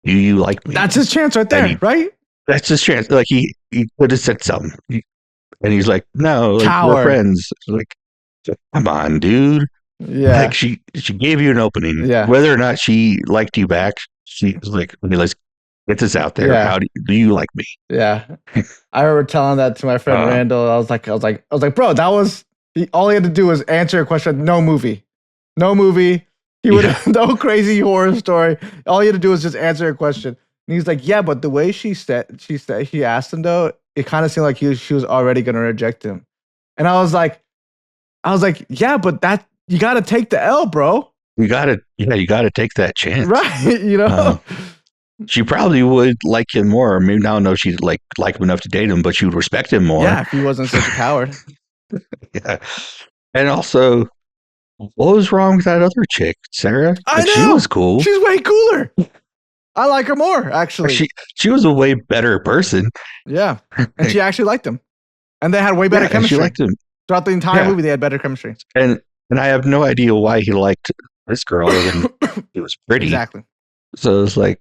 "Do you like me?" That's his chance right there, right? That's his chance. Like he could have said something, and he's like, "No, like, Coward. we're friends." Like, come on, dude. Yeah, Like she gave you an opening. Yeah. Whether or not she liked you back, she was like, "Okay, let's get this out there. Yeah. How do you like me?" yeah. I remember telling that to my friend Randall. I was like, bro, that was all he had to do was answer a question. No movie. He would have no crazy horror story. All he had to do was just answer a question. And he's like, yeah, but the way he asked him though, it kind of seemed like she was already gonna reject him. And I was like, yeah, but that you got to take the L, bro. You gotta take that chance. Right? You know. She probably would like him more. Or maybe I don't know if she'd like him enough to date him, but she would respect him more. Yeah, if he wasn't such a coward. Yeah. And also, what was wrong with that other chick, Sarah? I know. She was cool. She's way cooler. I like her more, actually. She was a way better person. Yeah, and she actually liked him, and they had way better And chemistry. she liked him. Throughout the entire Yeah. movie. They had better chemistry. And I have no idea why he liked this girl other than it was pretty. Exactly. So it's like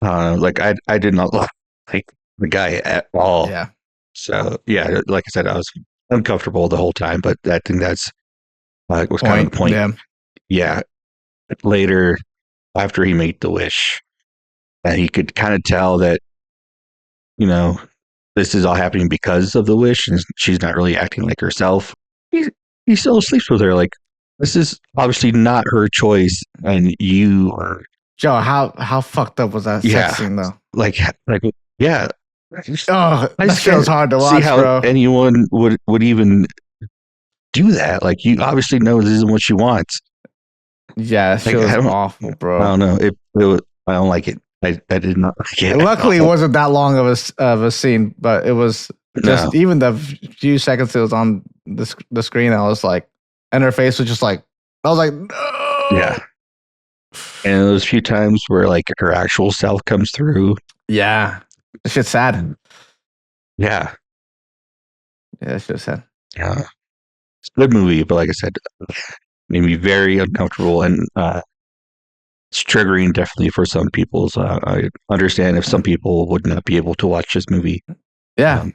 I did not like the guy at all. Yeah. So yeah, like I said, I was uncomfortable the whole time, but I think that's was kind of the point. Yeah. Yeah. Later, after he made the wish, and he could kind of tell that, you know, this is all happening because of the wish, and she's not really acting like herself. He still sleeps with her. Like, this is obviously not her choice, and you are Joe, how fucked up was that Yeah. sex scene though? like yeah. Oh, I that just show's can't hard to see watch, how bro. anyone would even do that. Like, you obviously know this isn't what she wants. Yeah, that Like, shit was I don't- awful, I bro. don't know. It was, I don't like it. I did not like it. Luckily, it wasn't that long of a scene, but it was just No. even the few seconds it was on the screen. I was like, and her face was just like, I was like, no. Yeah. And those few times where like her actual self comes through. Yeah, that shit's sad. Yeah. Yeah, that shit's sad. Yeah. It's a good movie, but like I said, made me very uncomfortable, and it's triggering definitely for some people. So I understand if some people would not be able to watch this movie. Yeah,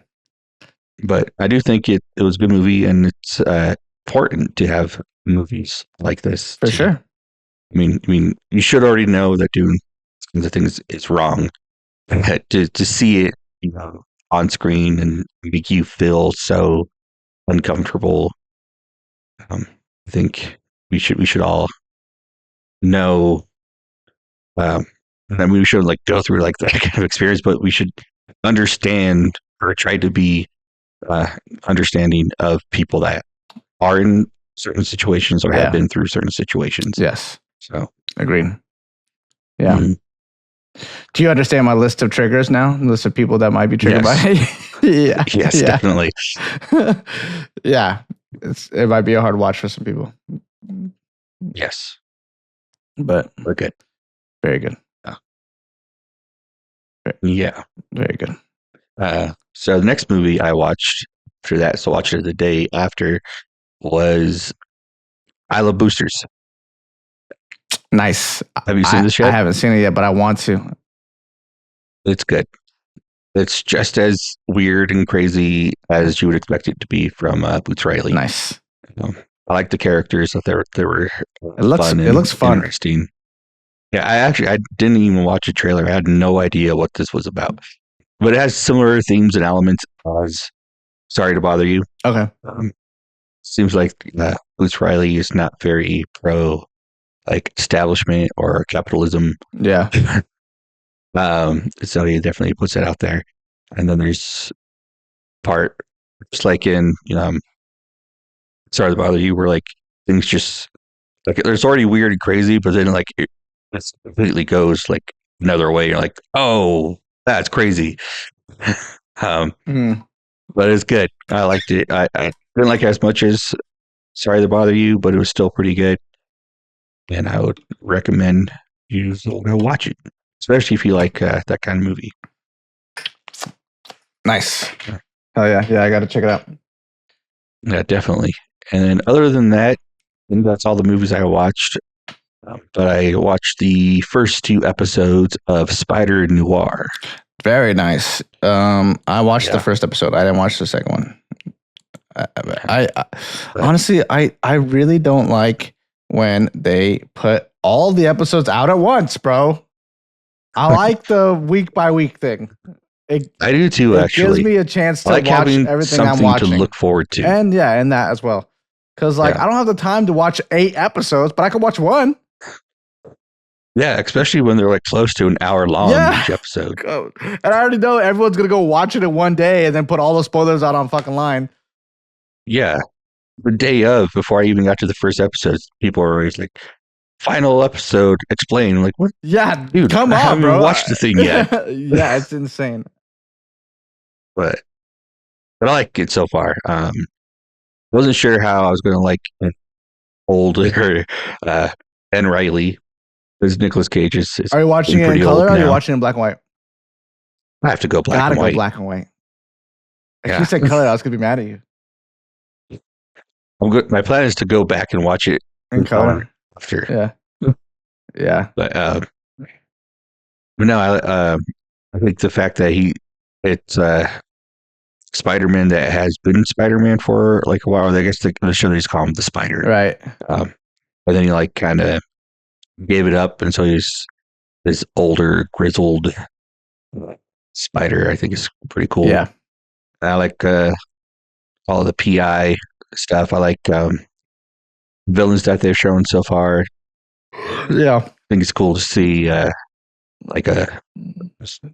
But I do think it was a good movie, and it's important to have movies like this. for sure. I mean, you should already know that doing the things is wrong. To see it, on screen and make you feel so uncomfortable, I think we should all know. I mean, we should like go through like that kind of experience, but we should understand or try to be understanding of people that are in certain situations or Yeah. have been through certain situations. Yes, So agreed. Yeah. mhm. Do you understand my list of triggers now? List of people that might be triggered by it? Yeah. Yes, Yeah. definitely. Yeah. It might be a hard watch for some people, Yes, but we're good. very good. Yeah. Very good. So the next movie I watched after that, so I watched it the day after, was I Love Boosters. Nice. Have you seen this yet? I haven't seen it yet, but I want to. It's good. It's just as weird and crazy as you would expect it to be from Boots Riley. Nice. I like the characters that they were. It looks fun. Interesting. Yeah, I didn't even watch a trailer. I had no idea what this was about, but it has similar themes and elements as Sorry to Bother You. Okay. Seems like Boots Riley is not very pro like establishment or capitalism. Yeah. So he definitely puts that out there. And then there's part just like in Sorry to Bother You, where like things just like there's already weird and crazy, but then like it completely goes like another way. You're like, oh, that's crazy. Mhm. But it's good. I liked it. I didn't like it as much as Sorry to Bother You, but it was still pretty good. And I would recommend you go watch it, especially if you like that kind of movie. Nice. Oh yeah. Yeah, I got to check it out. Yeah, definitely. And then other than that, I think that's all the movies I watched. But I watched the first 2 episodes of Spider-Noir. Very nice. I watched the Yeah. first episode. I didn't watch the second one. I honestly, I really don't like when they put all the episodes out at once, bro. I like the week by week thing. I do too, It actually. gives me a chance to I like watch having everything I'm something watching. to look forward to. And that as well. Because like Yeah. I don't have the time to watch 8 episodes, but I can watch one. Yeah, especially when they're like close to an hour long Yeah. each episode. Go. And I already know everyone's gonna go watch it in one day and then put all the spoilers out on fucking line. Yeah. The day of, before I even got to the first episode, people are always like, final episode, explain. Like, what? Yeah, Dude, come I on, haven't bro. watched the thing yet. Yeah, it's insane. But I like it so far. Wasn't sure how I was going to like older Ben Riley, because Nicolas Cage is Are you watching it in pretty color old or are you now. watching it in black and white? I have to go black Gotta and go white. black and white. If Yeah. you said color, I was gonna be mad at you. My plan is to go back and watch it In color. after. Yeah. Yeah. But no, I think the fact that it's Spider-Man that has been Spider-Man for like a while. I guess the show they just call him the Spider. Right. But then he like kind of gave it up, and so he's this older, grizzled Spider. I think is pretty cool. Yeah. I like all the PI stuff. I like villains that they've shown so far. Yeah. I think it's cool to see like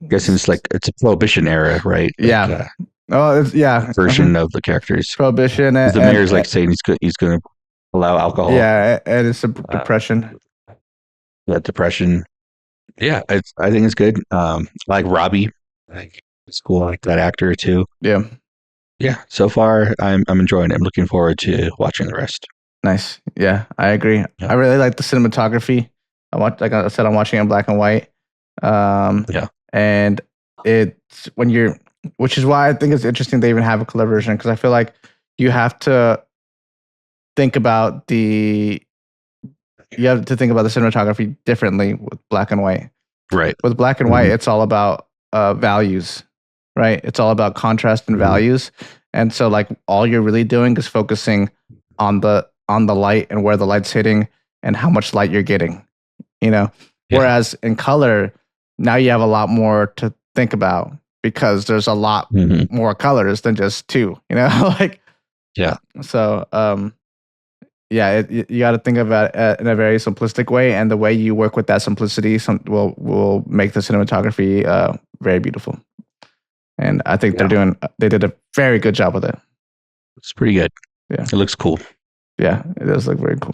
guessing it's a Prohibition era, right? Yeah. Version of the characters. Prohibition. The mayor's like saying he's going to allow alcohol. Yeah, and it's a depression. Depression. Yeah, I think it's good. I like Robbie. It's cool. I like that actor too. Yeah. Yeah. So far, I'm enjoying it. I'm looking forward to watching the rest. Nice. Yeah, I agree. Yeah. I really like the cinematography. Like I said, I'm watching it in black and white. And it's which is why I think it's interesting they even have a color version, because I feel like you have to think about the cinematography differently with black and white. Right. With black and white, it's all about values, right? It's all about contrast and values. And so like all you're really doing is focusing on the light and where the light's hitting and how much light you're getting, you know? Yeah. Whereas in color, now you have a lot more to think about because there's a lot more colors than just two, you know? Like, yeah. So, you got to think about it in a very simplistic way, and the way you work with that simplicity will make the cinematography very beautiful. And I think they did a very good job with it. It's pretty good. Yeah, it looks cool. Yeah, it does look very cool.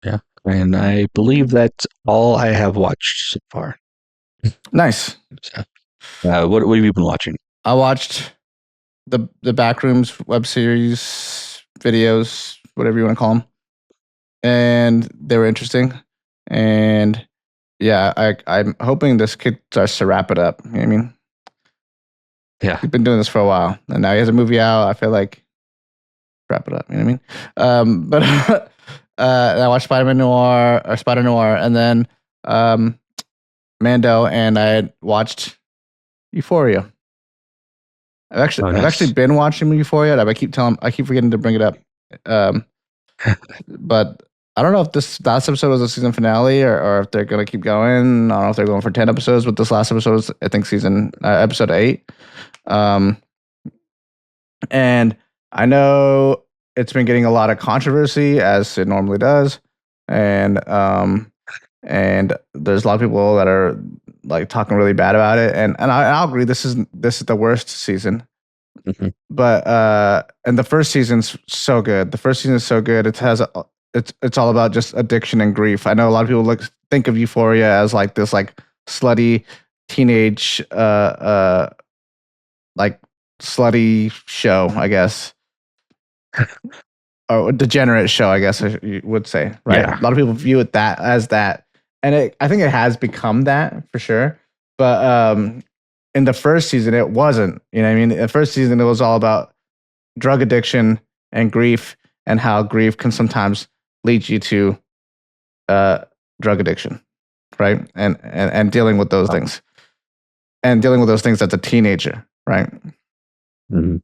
Yeah, and I believe that's all I have watched so far. Nice. So, what have you been watching? I watched the Backrooms web series videos, whatever you want to call them, and they were interesting. And yeah, I'm hoping this kid starts to wrap it up. You know what I mean? Yeah, he's been doing this for a while, and now he has a movie out. I feel like wrap it up. You know what I mean? But I watched Spider-Noir, and then Mando, and I watched Euphoria. I've actually been watching Euphoria. I keep forgetting to bring it up. But I don't know if this last episode was a season finale or if they're gonna keep going. I don't know if they're going for 10 episodes, but this last episode was, I think, episode 8. And I know it's been getting a lot of controversy, as it normally does, and there's a lot of people that are like talking really bad about it, and I'll agree this is the worst season. But and the first season's so good. The first season is so good. It's all about just addiction and grief. I know a lot of people think of Euphoria as like this like slutty teenage like slutty show, I guess. Or degenerate show, I guess you would say, right? Yeah. A lot of people view it as that. And I think it has become that for sure. But in the first season, it wasn't. You know what I mean? In the first season, it was all about drug addiction and grief, and how grief can sometimes lead you to drug addiction, right? And dealing with those things. And dealing with those things as a teenager, right? Mm-hmm.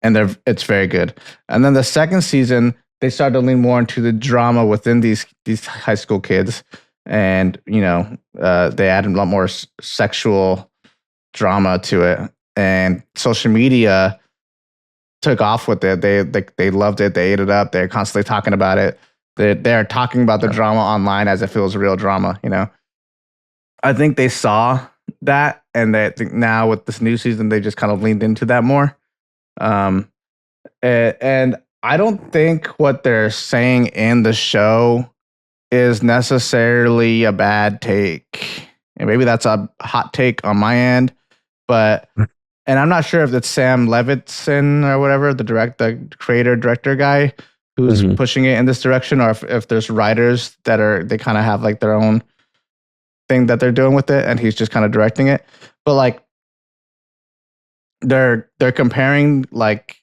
And it's very good. And then the second season, they started to lean more into the drama within these high school kids. And, you know, they added a lot more sexual drama to it. And social media took off with it. They loved it. They ate it up. They're constantly talking about it. They're talking about the drama online as if it was real drama, you know. I think they saw that, and I think now with this new season, they just kind of leaned into that more. And I don't think what they're saying in the show is necessarily a bad take. And maybe that's a hot take on my end, but and I'm not sure if it's Sam Levinson or whatever, the creator director guy who's pushing it in this direction, or if there's writers they kind of have like their own thing that they're doing with it, and he's just kind of directing it. But like they're comparing like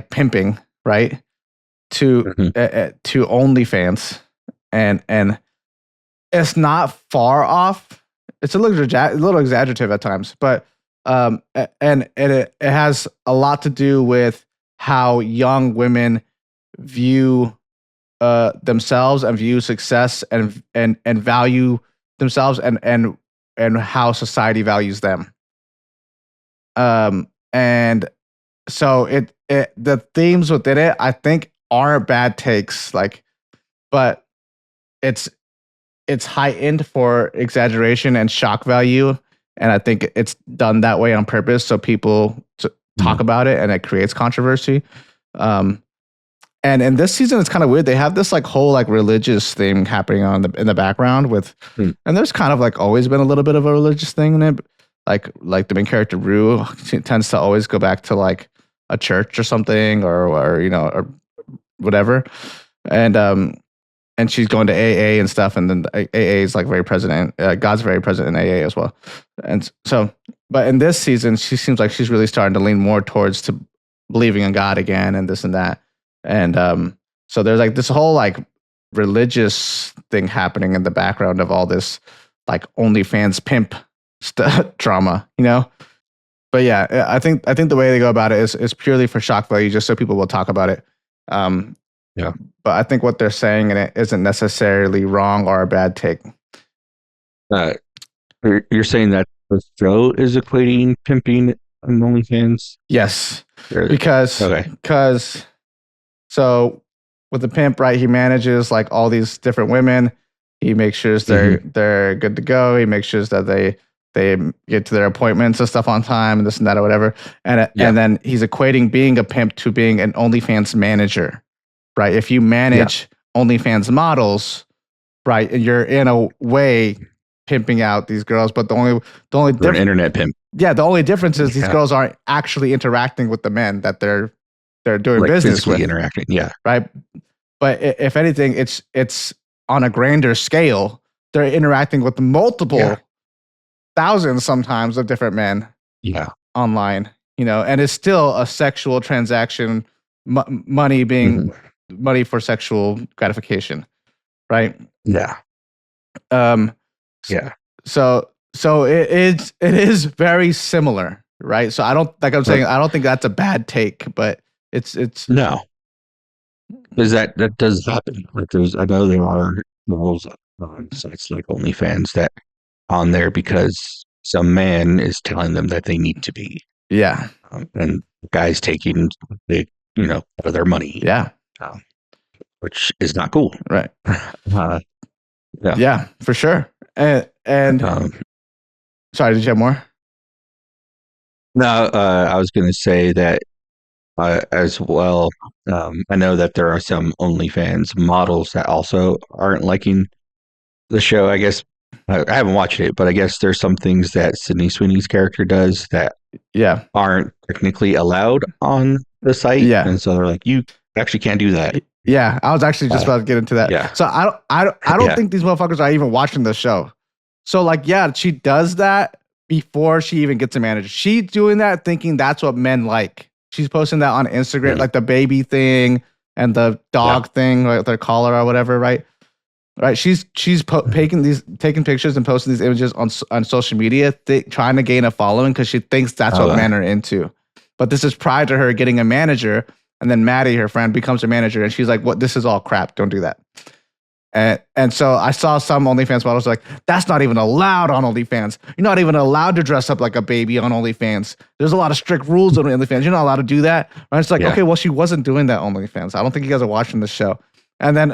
pimping, right, to OnlyFans, and it's not far off. It's a little exaggerative at times, but and it has a lot to do with how young women view themselves and view success and value themselves and how society values them. And so the themes within it, I think, are bad takes, like, but it's heightened for exaggeration and shock value, and I think it's done that way on purpose so people talk about it and it creates controversy. And in this season, it's kind of weird. They have this like whole like religious thing happening in the background with, and there's kind of like always been a little bit of a religious thing in it. Like the main character Rue tends to always go back to like a church or something or you know or whatever, and she's going to AA and stuff, and then AA is like very present. God's very present in AA as well, and so. But in this season, she seems like she's really starting to lean more towards to believing in God again and this and that. And so there's like this whole like religious thing happening in the background of all this like OnlyFans pimp drama, you know? But yeah, I think the way they go about it is purely for shock value, just so people will talk about it. Yeah. But I think what they're saying in it isn't necessarily wrong or a bad take. You're saying that the show is equating pimping and OnlyFans? Yes, because so with the pimp, right? He manages like all these different women. He makes sure they're good to go. He makes sure that they get to their appointments and stuff on time and this and that or whatever. And then he's equating being a pimp to being an OnlyFans manager, right? If you manage OnlyFans models, right, you're in a way pimping out these girls. But the only difference, internet pimp. Yeah, the only difference is these girls aren't actually interacting with the men that they're doing like business with. Interacting, right. But if anything, it's on a grander scale. They're interacting with multiple thousands sometimes of different men. Online, you know, and it's still a sexual transaction. Money being money for sexual gratification, right? So it is very similar, right? So I don't like I'm saying I don't think that's a bad take, but it's no, because that does happen. Like I know there are models on sites like OnlyFans that on there because some man is telling them that they need to be, and the guy's taking the out of their money, which is not cool, right? Yeah, for sure. And sorry, did you have more? No, I was going to say that as well. I know that there are some OnlyFans models that also aren't liking the show. I guess I haven't watched it, but I guess there's some things that Sydney Sweeney's character does that aren't technically allowed on the site. And so they're like, you actually can't do that. Yeah, I was actually just about to get into that. So I don't think these motherfuckers are even watching the show. So like, she does that before she even gets a manager. She's doing that thinking that's what men like. She's posting that on Instagram, like the baby thing and the dog thing, like their collar or whatever, right? Right. She's taking pictures and posting these images on social media, trying to gain a following because she thinks that's what men are into. But this is prior to her getting a manager. And then Maddie, her friend, becomes her manager, and she's like, "What? This is all crap. Don't do that." And so I saw some OnlyFans models like, "That's not even allowed on OnlyFans. You're not even allowed to dress up like a baby on OnlyFans. There's a lot of strict rules on OnlyFans. You're not allowed to do that." And it's like, okay, well, she wasn't doing that on OnlyFans. I don't think you guys are watching the show. And then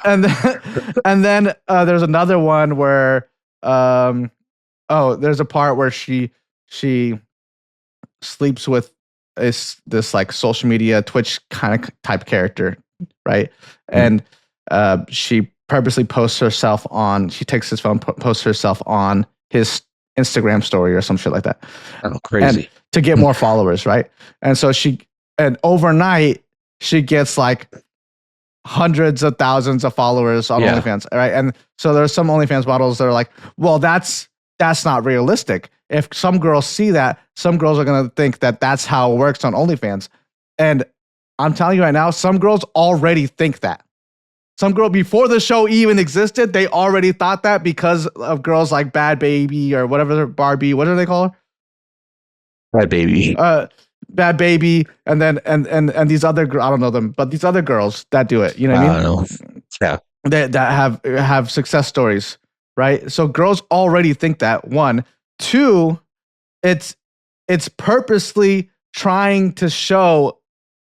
and then there's another one where there's a part where she sleeps with this like social media Twitch kind of type character, right? And she purposely posts herself on. She takes his phone, posts herself on his Instagram story or some shit like that. Oh, crazy! And to get more followers, right? And so overnight she gets like hundreds of thousands of followers on OnlyFans, right? And so there's some OnlyFans models that are like, well, that's not realistic. If some girls see that, some girls are going to think that that's how it works on OnlyFans. And I'm telling you right now, some girls already think that. Some girl before the show even existed, they already thought that because of girls like Bad Baby or whatever, Barbie, what do they call her? Bad Baby. Bad Baby, and then and these other I don't know them, but these other girls that do it, you know what I mean? Know. Yeah. That have success stories, right? So girls already think that. One, two, it's purposely trying to show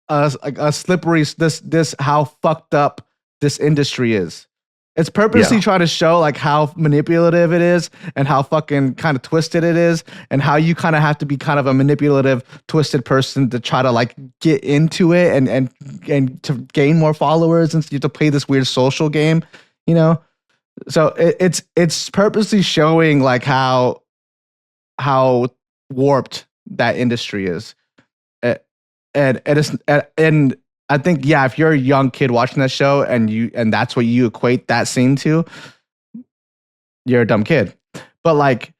us a slippery this how fucked up this industry is. It's purposely trying to show like how manipulative it is and how fucking kind of twisted it is and how you kind of have to be kind of a manipulative, twisted person to try to like get into it and to gain more followers, and you have to play this weird social game, you know? So it's purposely showing like how warped that industry is. And I think, yeah, if you're a young kid watching that show and that's what you equate that scene to, you're a dumb kid. But like,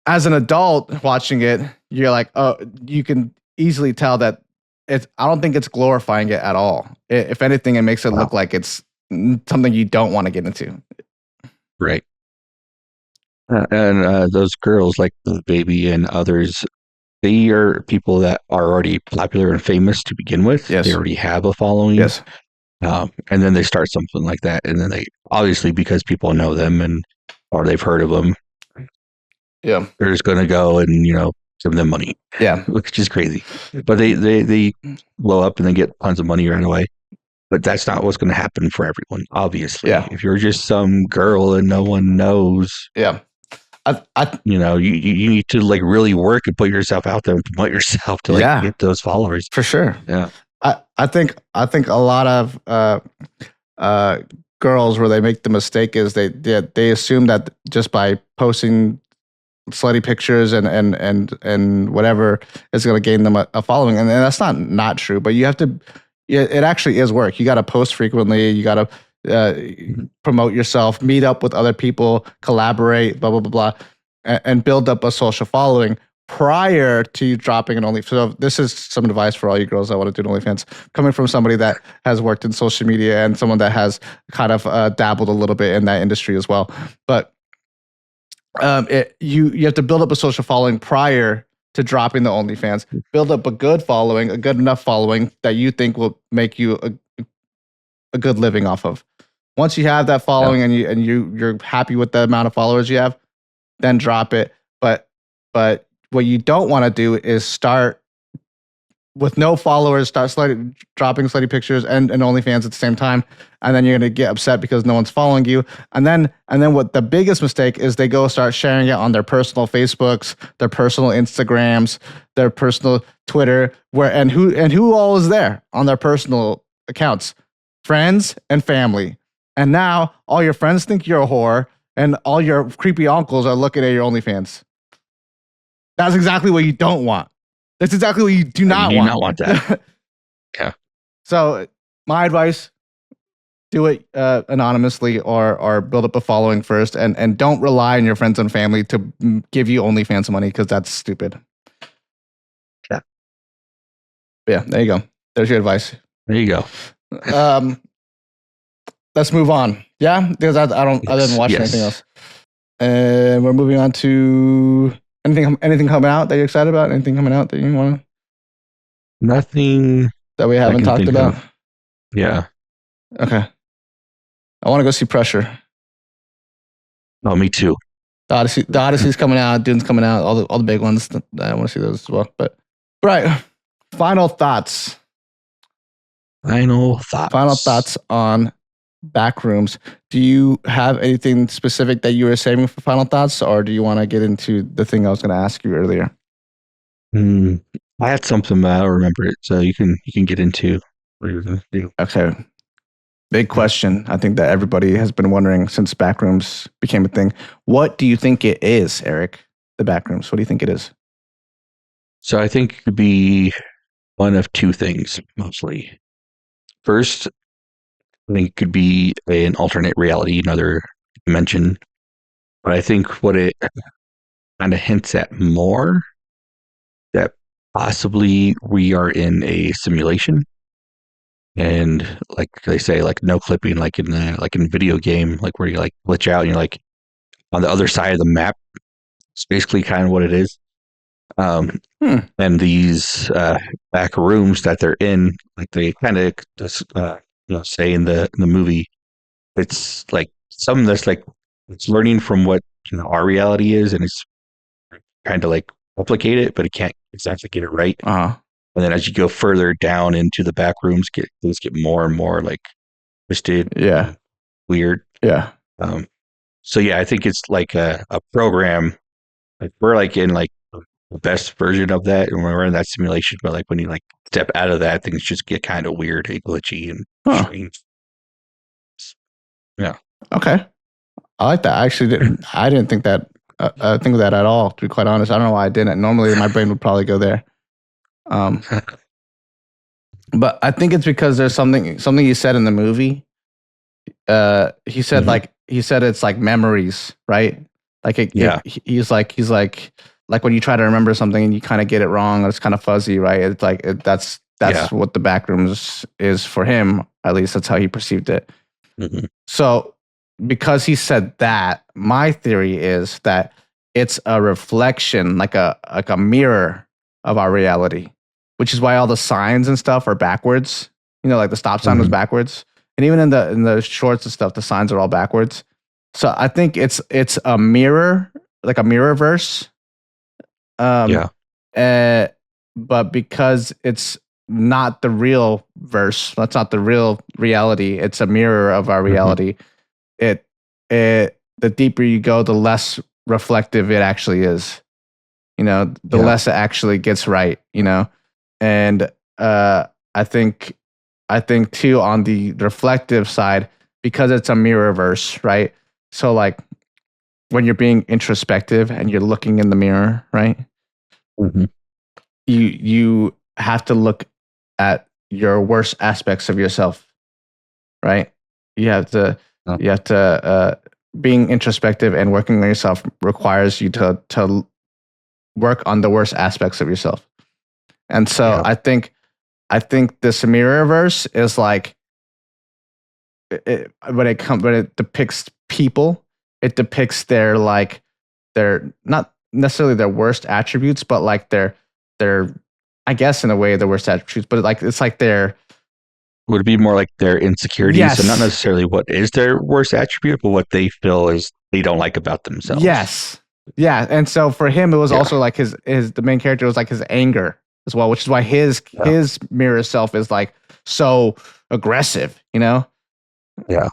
as an adult watching it, you're like, oh, you can easily tell that I don't think it's glorifying it at all. If anything, it makes it look like it's something you don't want to get into. Right. And those girls, like the baby and others, they are people that are already popular and famous to begin with. Yes. They already have a following. Yes. And then they start something like that. And then they, obviously, because people know them or they've heard of them, they're just going to go and, give them money. Yeah. Which is crazy. But they blow up and they get tons of money right away. But that's not what's going to happen for everyone, obviously. Yeah. If you're just some girl and no one knows. Yeah. You need to like really work and put yourself out there and promote yourself to get those followers. For sure. Yeah. I think a lot of girls where they make the mistake is they assume that just by posting slutty pictures and whatever is going to gain them a following, and that's not true. But you have to. It actually is work. You got to post frequently. You got to promote yourself, meet up with other people, collaborate, blah, blah, blah, blah, and build up a social following prior to dropping an OnlyFans. So this is some advice for all you girls that want to do an OnlyFans, coming from somebody that has worked in social media and someone that has kind of dabbled a little bit in that industry as well. But you have to build up a social following prior to dropping the OnlyFans. Build up a good following, a good enough following that you think will make you a good living off of. Once you have that following and you're happy with the amount of followers you have, then drop it. But what you don't want to do is start with no followers, start dropping slutty pictures and OnlyFans at the same time, and then you're gonna get upset because no one's following you. And then what the biggest mistake is, they go start sharing it on their personal Facebooks, their personal Instagrams, their personal Twitter, and who all is there on their personal accounts? Friends and family. And now all your friends think you're a whore, and all your creepy uncles are looking at your OnlyFans. That's exactly what you don't want. That's exactly what you do not want. You do not want that. Yeah. So my advice, do it anonymously or build up a following first, and don't rely on your friends and family to give you OnlyFans money, because that's stupid. Yeah. Yeah, there you go. There's your advice. There you go. Let's move on. Yeah, because I didn't watch anything else. And we're moving on to anything coming out that you're excited about? Anything coming out that you want to? Nothing that we haven't talked about. Yeah. Okay. I want to go see Pressure. Oh, me too. The Odyssey's coming out. Dune's coming out. All the big ones. I want to see those as well. But right. Final thoughts. Final thoughts on Backrooms. Do you have anything specific that you were saving for final thoughts, or do you want to get into the thing I was going to ask you earlier? I had something, but I don't remember it, so you can get into what you're going to do. Okay. Big question. I think that everybody has been wondering since Backrooms became a thing. What do you think it is, Eric? The Backrooms. What do you think it is? So I think it could be one of two things, mostly. First, I think it could be an alternate reality, another dimension. But I think what it kind of hints at more, that possibly we are in a simulation. And like they say, like no clipping, like in a video game, like where you like glitch out and you're like on the other side of the map. It's basically kind of what it is. And these back rooms that they're in, like they kind of just say in the movie, it's like something that's like it's learning from what our reality is, and it's trying to like replicate it, but it can't exactly get it right. Uh-huh. And then as you go further down into the back rooms, things get more and more like twisted, Yeah. weird. Yeah. So yeah, I think it's like a program. Like we're like in like the best version of that, and we're in that simulation. But like when you like step out of that, things just get kind of weird and glitchy and strange. Yeah. Okay. I like that. I actually didn't think that. Think of that at all. To be quite honest, I don't know why I didn't. Normally, my brain would probably go there. But I think it's because there's something you said in the movie. He said he said it's like memories, right? Like he's like when you try to remember something and you kind of get it wrong, it's kind of fuzzy, right? It's like that's what the Backrooms is for him. At least that's how he perceived it. Mm-hmm. So because he said that, my theory is that it's a reflection, like a mirror of our reality, which is why all the signs and stuff are backwards. You know, like the stop sign was backwards. And even in the shorts and stuff, the signs are all backwards. So I think it's a mirror, like a mirror verse. But because it's not the real verse, that's not the real reality. It's a mirror of our reality. The deeper you go, the less reflective it actually is. You know, the less it actually gets right. You know, and I think too on the reflective side, because it's a mirror verse, right? So like when you're being introspective and you're looking in the mirror, right? Mm-hmm. You have to look at your worst aspects of yourself, right? You have to being introspective and working on yourself requires you to work on the worst aspects of yourself. And so I think this mirrorverse is like when it depicts people, it depicts their not necessarily their worst attributes, but like their I guess in a way the worst attributes, but it's like their would it be more like their insecurities? Yes. So not necessarily what is their worst attribute, but what they feel is they don't like about themselves. Yes. Yeah. And so for him, it was also like the main character was like his anger as well, which is why his mirror self is like so aggressive, you know? Yeah.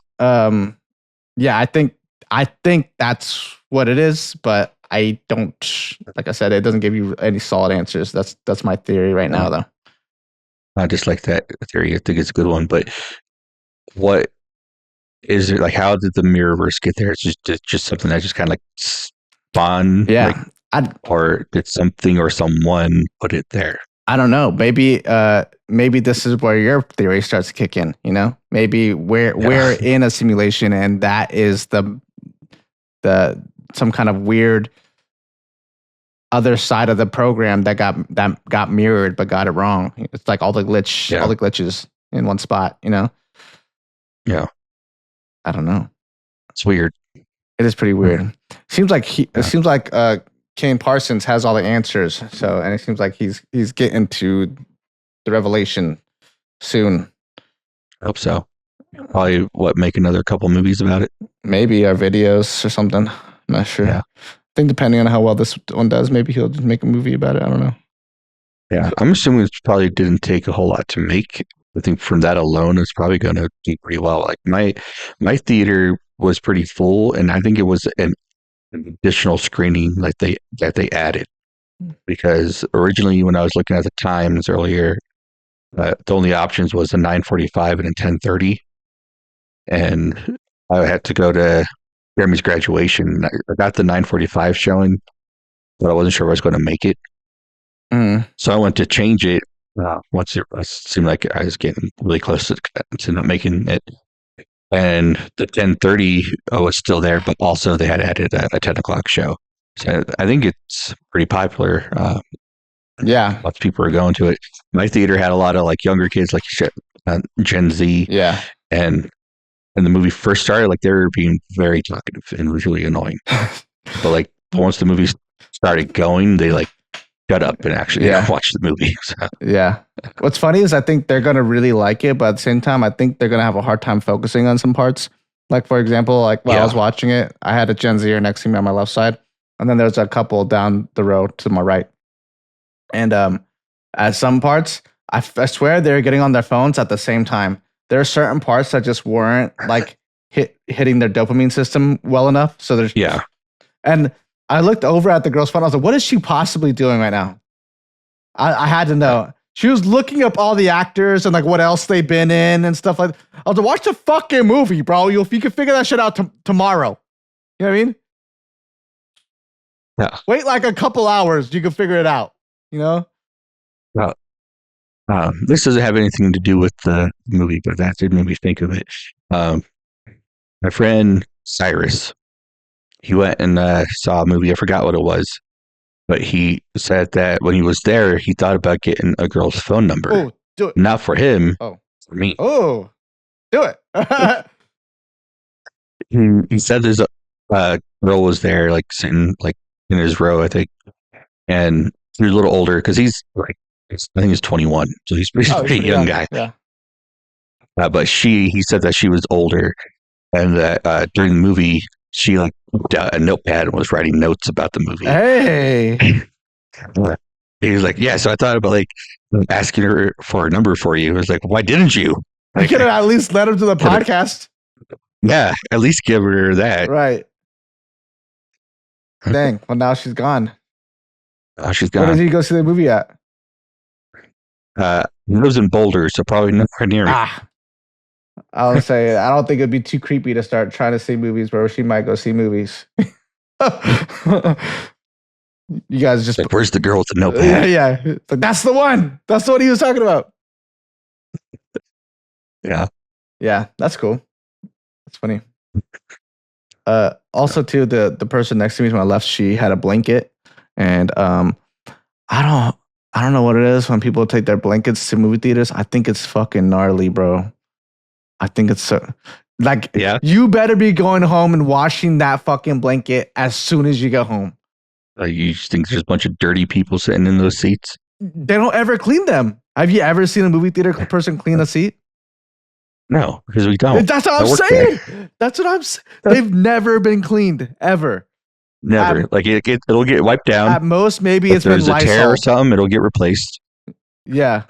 Yeah, I think that's what it is, but I don't, like I said, it doesn't give you any solid answers. That's my theory right now, though. I just like that theory. I think it's a good one. But what is it like? How did the Mirrorverse get there? It's just something that just kind of like spawned, or did something or someone put it there? I don't know. Maybe this is where your theory starts to kick in. You know, maybe we're in a simulation, and that is the some kind of weird other side of the program that got mirrored but got it wrong. It's like all the glitches in one spot, you know? Yeah. I don't know. It's weird. It is pretty weird. Seems like Kane Parsons has all the answers. So, and it seems like he's getting to the revelation soon. I hope so. Probably make another couple movies about it. Maybe our videos or something. I'm not sure. Yeah. I think depending on how well this one does, maybe he'll just make a movie about it. I don't know. Yeah, I'm assuming it probably didn't take a whole lot to make. I think from that alone, it's probably going to do pretty well. Like my theater was pretty full, and I think it was an additional screening that they added, because originally when I was looking at the times earlier, the only options was a 9:45 and a 10:30, and I had to go to Jeremy's graduation. I got the 9:45 showing, but I wasn't sure if I was going to make it. So I went to change it once it seemed like I was getting really close to not making it. And the 10:30 was still there, but also they had added a 10 o'clock show. So I think it's pretty popular. Yeah. Lots of people are going to it. My theater had a lot of like younger kids, like Gen Z. Yeah. And when the movie first started, like they were being very talkative and it was really annoying. But like once the movie started going, they like shut up and actually watch the movie. So. Yeah. What's funny is I think they're going to really like it, but at the same time, I think they're going to have a hard time focusing on some parts. Like, for example, like while I was watching it, I had a Gen Zer next to me on my left side, and then there's a couple down the road to my right. And at some parts, I swear they're getting on their phones at the same time. There are certain parts that just weren't like hitting their dopamine system well enough. So there's And I looked over at the girl's phone. I was like, what is she possibly doing right now? I had to know. She was looking up all the actors and like what else they've been in and stuff like that. I was like, watch the fucking movie, bro. You can figure that shit out tomorrow. You know what I mean? Yeah. Wait like a couple hours. You can figure it out. You know? This doesn't have anything to do with the movie, but that did make me think of it. My friend Cyrus, he went and saw a movie. I forgot what it was, but he said that when he was there, he thought about getting a girl's phone number. Oh, do it. Not for him, for me. Oh, do it. He said there's a girl was there, like sitting like in his row, I think, and he was a little older because he's like, I think he's 21, so he's pretty young guy. Yeah. But he said that she was older, and that during the movie, she like whipped out a notepad and was writing notes about the movie. Hey. He was like, yeah, so I thought about like asking her for a number for you. I was like, why didn't you? I could have at least led him to the podcast. Yeah, at least give her that. Right. Dang. Well, now she's gone. Oh, she's gone. Where did he go see the movie at? He lives in Boulder, so probably nowhere near me. I would say I don't think it'd be too creepy to start trying to see movies where she might go see movies. You guys just like, where's the girl with the notepad? Yeah. Like, that's the one. That's what he was talking about. Yeah. Yeah, that's cool. That's funny. Also too, the person next to me to my left, she had a blanket, and I don't know what it is when people take their blankets to movie theaters. I think it's fucking gnarly, bro. I think it's so like, you better be going home and washing that fucking blanket as soon as you get home. You just think there's a bunch of dirty people sitting in those seats? They don't ever clean them. Have you ever seen a movie theater person clean a seat? No, because we don't. That's what I'm saying. That's what I'm saying. They've never been cleaned, ever. Never. Like it'll get wiped down. At most, maybe it's been Lysol. There's a tear or something, it'll get replaced. Yeah.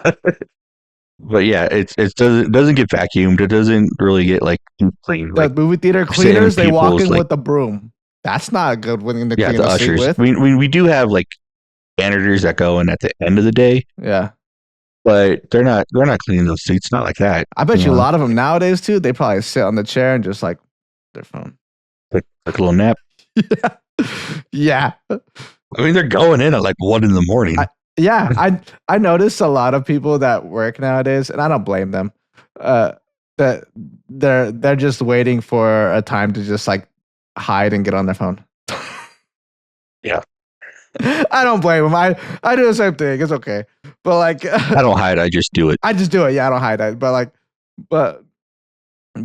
But yeah, it doesn't get vacuumed. It doesn't really get like clean. The movie theater cleaners, they walk in with a broom. That's not a good one to clean the a seat ushers. with. We do have like janitors that go in at the end of the day. Yeah. But they're not cleaning those seats. Not like that. I bet you a lot of them nowadays too. They probably sit on the chair and just like their phone. Like a little nap. Yeah. I mean, they're going in at like 1 a.m. I noticed a lot of people that work nowadays, and I don't blame them. That they're just waiting for a time to just like hide and get on their phone. Yeah. I don't blame them. I do the same thing. It's okay. But like I don't hide, I just do it. I just do it. Yeah, I don't hide it. But like but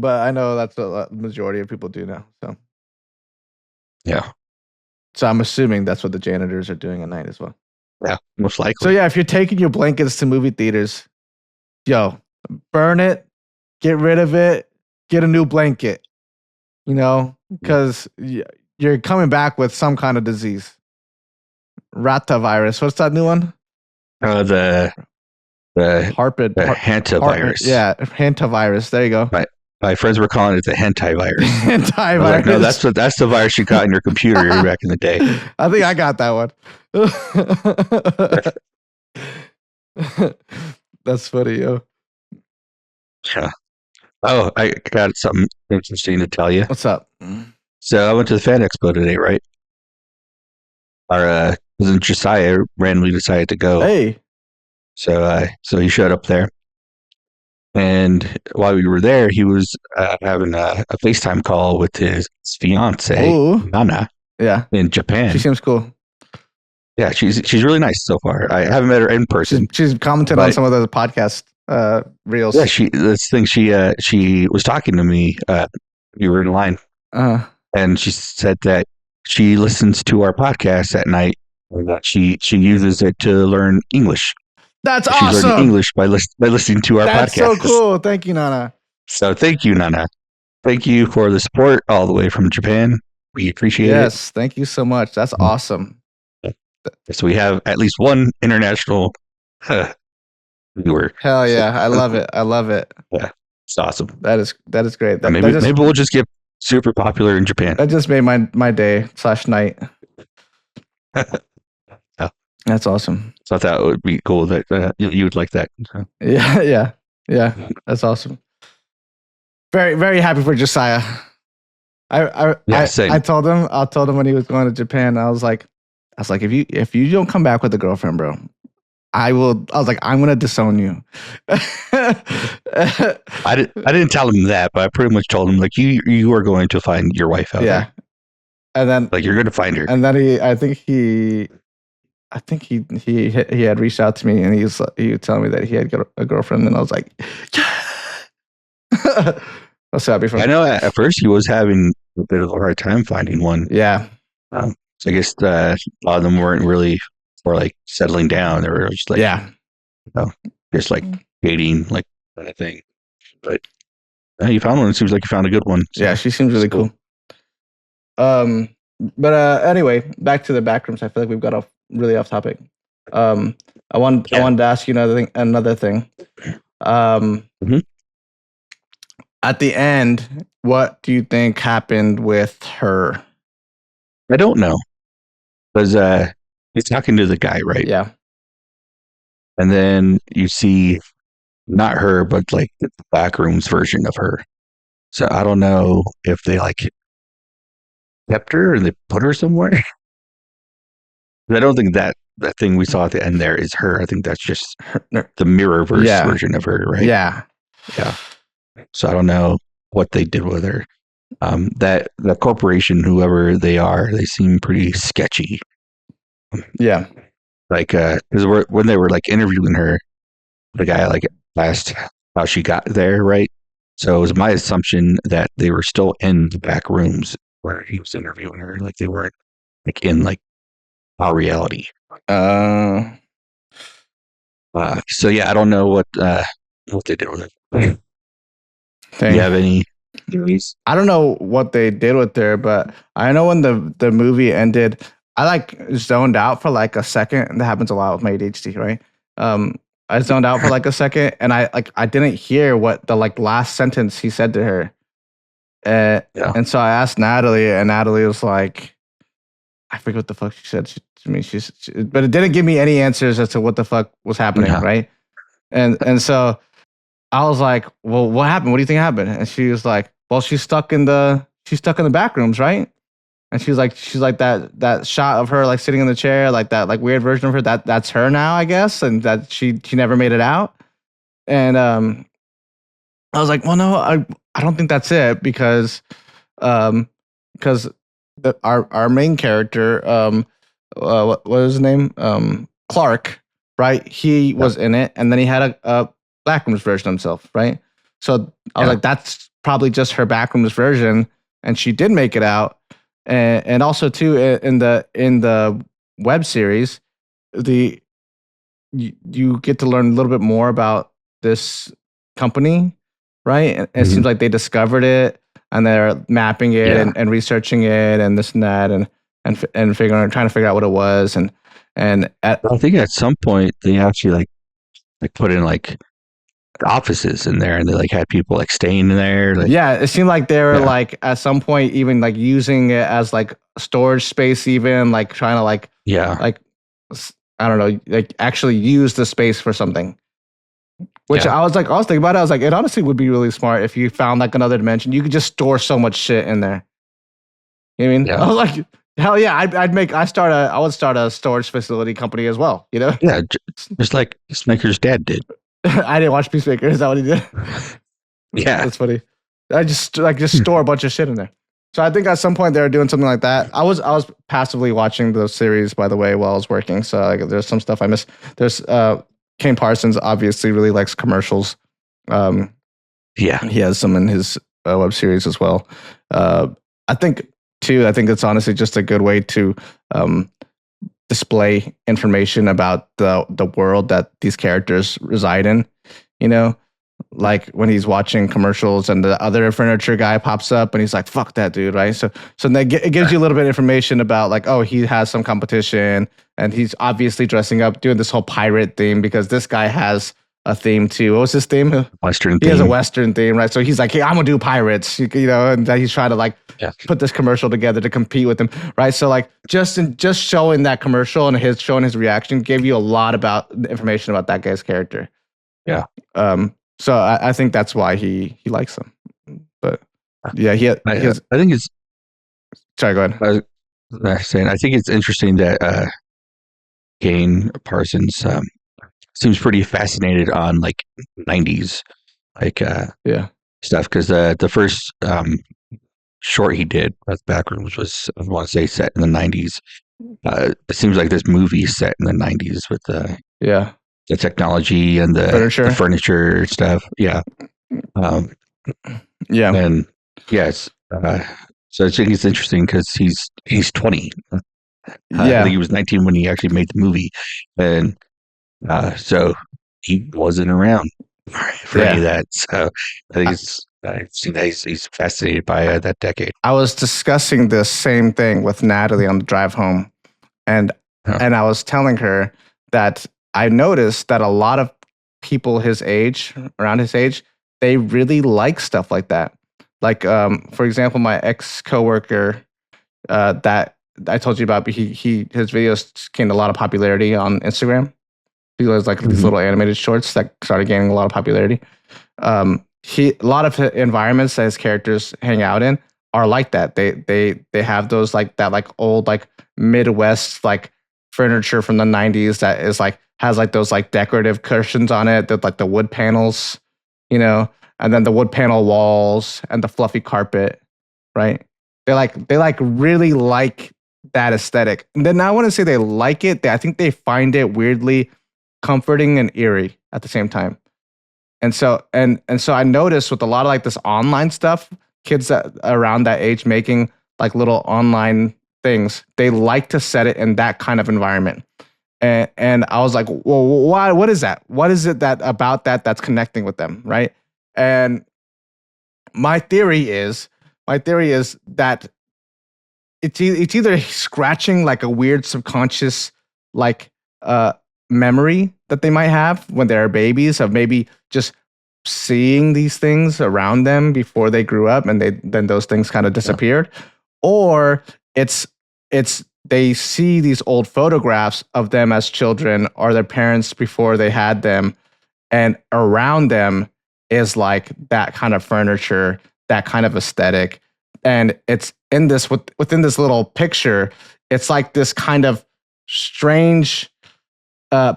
I know that's the majority of people do now. So yeah. So I'm assuming that's what the janitors are doing at night as well. Yeah, most likely. So yeah, if you're taking your blankets to movie theaters, burn it, get rid of it, get a new blanket. You know, because you're coming back with some kind of disease. Ratavirus. What's that new one? The hantavirus. Yeah, hantavirus. There you go. My friends were calling it the hentai virus. Hentai virus. Like, no, that's the virus you got in your computer back in the day. I think I got that one. That's funny, yo. Yeah. Oh, I got something interesting to tell you. What's up? So I went to the Fan Expo today, right? Our cousin Josiah randomly decided to go. Hey. So he showed up there. And while we were there, he was having a FaceTime call with his fiance, Nana, in Japan. She seems cool. Yeah, she's really nice so far. I haven't met her in person. She's commented on some of those podcast reels. Yeah, she was talking to me. We were in line, and she said that she listens to our podcast at night, and that she uses it to learn English. That's awesome. She's learning English by listening to our podcast. That's so cool. Thank you, Nana. So thank you, Nana. Thank you for the support all the way from Japan. We appreciate it. Yes, thank you so much. That's awesome. So we have at least one international viewer. Hell yeah, I love it. I love it. Yeah, it's awesome. That is great. Maybe we'll just get super popular in Japan. That just made my day / night. Yeah. That's awesome. So I thought it would be cool that you would like that. Yeah. That's awesome. Very, very happy for Josiah. I told him when he was going to Japan. I was like, if you don't come back with a girlfriend, bro, I was like, I'm gonna disown you. I didn't tell him that, but I pretty much told him like you are going to find your wife out there. And then like you're going to find her. And then I think he had reached out to me and he was telling me that he had got a girlfriend, and I was like, I was happy for him. I know at first he was having a bit of a hard time finding one. Yeah. So I guess a lot of them weren't really for like settling down. They were just like, just like dating, like kind of thing. But you found one. It seems like you found a good one. So yeah, she seems really cool. But anyway, back to the Backrooms. I feel like we've got really off topic. I wanted to ask you another thing. At the end, what do you think happened with her? I don't know. Because he's talking to the guy, right? Yeah. And then you see not her, but like the Backrooms version of her. So I don't know if they like kept her and they put her somewhere. I don't think that thing we saw at the end there is her. I think that's just the mirrorverse version of her, right? Yeah. Yeah. So I don't know what they did with her. That corporation, whoever they are, they seem pretty sketchy. Yeah. Like, because when they were like interviewing her, the guy like asked how she got there, right? So it was my assumption that they were still in the back rooms where he was interviewing her, like they weren't like in like our reality. So yeah, I don't know what they did with it. Do you have any theories? I don't know what they did with her, but I know when the movie ended, I like zoned out for like a second, and that happens a lot with my ADHD, right? I zoned out for like a second, and I didn't hear what the like last sentence he said to her. And so I asked Natalie, and Natalie was like, I forget what the fuck she said to me. But it didn't give me any answers as to what the fuck was happening, right? And so I was like, well, what happened? What do you think happened? And she was like, well, she's stuck in the back rooms, right? And she's like that shot of her like sitting in the chair, like that like weird version of her, that's her now, I guess, and that she never made it out. And I was like, well, no, I don't think that's it, because our main character, what was his name? Clark, right? He was in it, and then he had a Backrooms version of himself, right? So I was like, that's probably just her Backrooms version, and she did make it out. And also too, in the web series, you get to learn a little bit more about this company, right? It seems like they discovered it, and they're mapping it and researching it and this and that, and trying to figure out what it was. And I think at some point they actually like put in like offices in there, and they like had people like staying in there. Like, it seemed like they were like at some point even like using it as like storage space, even like trying to like I don't know, like actually use the space for something. Which I was thinking about it. I was like, it honestly would be really smart if you found like another dimension. You could just store so much shit in there. You know what I mean? Yeah. I was like, hell yeah, I would start a storage facility company as well. You know? Yeah, just like Peacemaker's dad did. I didn't watch Peacemaker. Is that what he did? Yeah, that's funny. I just store a bunch of shit in there. So I think at some point they were doing something like that. I was passively watching the series, by the way, while I was working. So like, there's some stuff I missed. There's Kane Parsons obviously really likes commercials. He has some in his web series as well. I think it's honestly just a good way to display information about the world that these characters reside in, you know, like when he's watching commercials and the other furniture guy pops up and he's like, fuck that dude, right? So then it gives you a little bit of information about like, oh, he has some competition and he's obviously dressing up, doing this whole pirate theme because this guy has a theme too. What was his theme? Western He theme. has a Western theme, right? So he's like, hey, I'm gonna do pirates, you know, and he's trying to like put this commercial together to compete with him, right? So like just showing that commercial and showing his reaction gave you a lot about information about that guy's character. Yeah. So I think that's why he likes him. But yeah, I think it's. Sorry, go ahead. I think it's interesting that Kane Parsons seems pretty fascinated on like 90s like stuff because the first short he did with Backrooms was, I want to say, set in the 90s. It seems like this movie set in the 90s with the technology and the furniture stuff. Yeah. And yes. So I think it's interesting because he's 20. I think he was 19 when he actually made the movie. And so he wasn't around for any of that. So I think he's fascinated by that decade. I was discussing this same thing with Natalie on the drive home. And I was telling her that I noticed that a lot of people around his age, they really like stuff like that. Like, for example, my ex-coworker that I told you about, his videos gained a lot of popularity on Instagram. He was like these little animated shorts that started gaining a lot of popularity. A lot of environments that his characters hang out in are like that. They have those like that like old like Midwest like furniture from the 90s that is like has like those like decorative cushions on it, that like the wood panels, you know, and then the wood panel walls and the fluffy carpet, right? They really like that aesthetic. And then I want to say they like it. I think they find it weirdly comforting and eerie at the same time. And so I noticed with a lot of like this online stuff, kids that around that age making like little online things, they like to set it in that kind of environment. And I was like, well, why? What is that? What is it that about that's connecting with them, right? And my theory is that it's either scratching like a weird subconscious like memory that they might have when they're babies of maybe just seeing these things around them before they grew up and then those things kind of disappeared, or it's they see these old photographs of them as children or their parents before they had them, and around them is like that kind of furniture, that kind of aesthetic. And it's in this within this little picture, it's like this kind of strange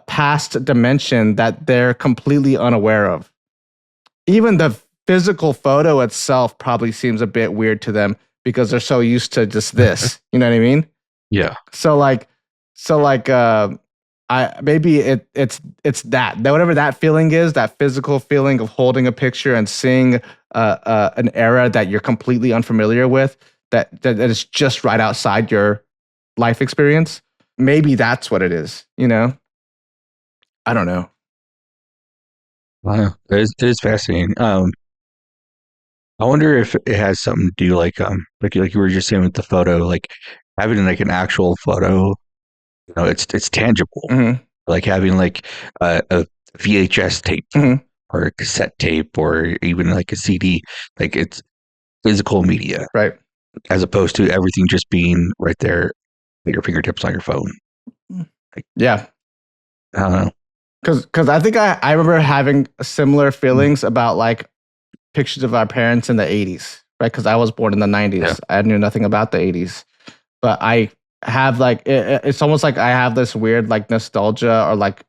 past dimension that they're completely unaware of. Even the physical photo itself probably seems a bit weird to them because they're so used to just this. You know what I mean? Yeah. So maybe it's that whatever that feeling is, that physical feeling of holding a picture and seeing an era that you're completely unfamiliar with, that is just right outside your life experience. Maybe that's what it is, you know? I don't know. Wow, it is fascinating. I wonder if it has something to do like you were just saying with the photo, like having like an actual photo, you know, it's tangible. Like having like a VHS tape or a cassette tape or even like a CD, like it's physical media, right? As opposed to everything just being right there at your fingertips on your phone. Like, yeah, I don't know. Because I think I remember having similar feelings about like pictures of our parents in the 80s, right? Because I was born in the 90s. Yeah. I knew nothing about the 80s. But I have like, it's almost like I have this weird like nostalgia or like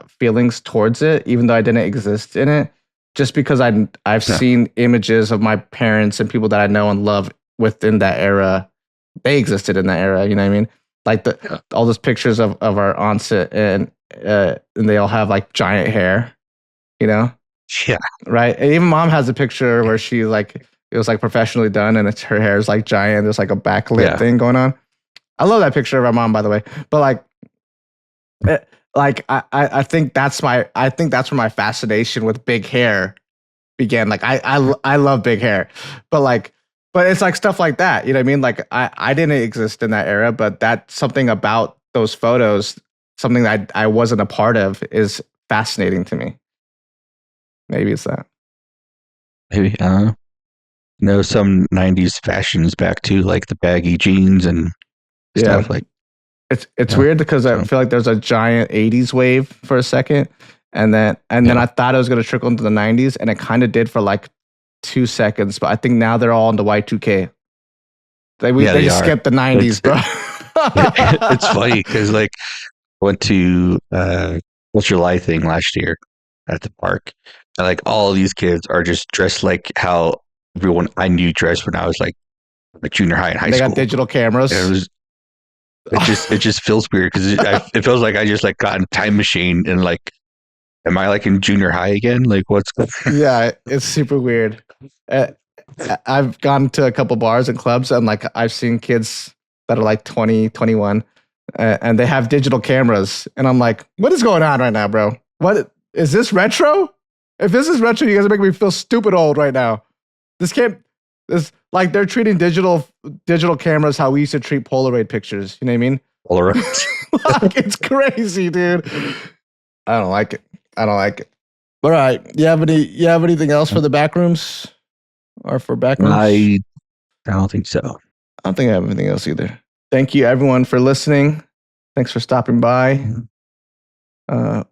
feelings towards it, even though I didn't exist in it. Just because I've seen images of my parents and people that I know and love within that era. They existed in that era, you know what I mean? Like all those pictures of our aunts and they all have like giant hair, you know? Yeah. Right. And even mom has a picture where she like, it was like professionally done and her hair is like giant. There's like a backlit thing going on. I love that picture of our mom, by the way. But I think that's where my fascination with big hair began. Like I love big hair, but it's like stuff like that. You know what I mean? Like I didn't exist in that era, but that's something about those photos, something that I wasn't a part of, is fascinating to me. Maybe it's that. Maybe, I don't know. No, some 90s fashions back too, like the baggy jeans and stuff like. It's weird because I feel like there's a giant 80s wave for a second, and then I thought it was going to trickle into the 90s, and it kind of did for like 2 seconds, but I think now they're all into Y2K. They just skipped the 90s, bro. It's funny because like went to What's Your Lie thing last year at the park, and like all of these kids are just dressed like how everyone I knew dressed when I was like junior high and high school. They got digital cameras. It just feels weird because it feels like I just like got in a time machine and like, am I like in junior high again? Like what's going on? Yeah, it's super weird. I've gone to a couple bars and clubs, and like I've seen kids that are like 20, 21, and they have digital cameras, and I'm like, what is going on right now, bro? What is this retro? If this is retro, you guys are making me feel stupid old right now. This like they're treating digital cameras how we used to treat Polaroid pictures. You know what I mean? Polaroid. Like, it's crazy, dude. I don't like it. All right. You have anything else for the Backrooms? Or for Backrooms? I don't think so. I don't think I have anything else either. Thank you, everyone, for listening. Thanks for stopping by.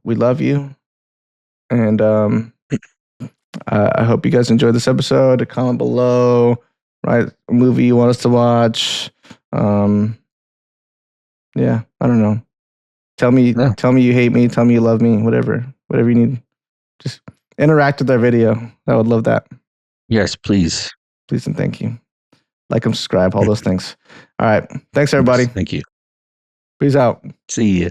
We love you. And I hope you guys enjoyed this episode. Comment below, right? A movie you want us to watch. Yeah, I don't know. Tell me you hate me. Tell me you love me. Whatever you need. Just interact with our video. I would love that. Yes, please. Please and thank you. Like and subscribe, all those things. All right. Thanks, everybody. Thank you. Peace out. See you.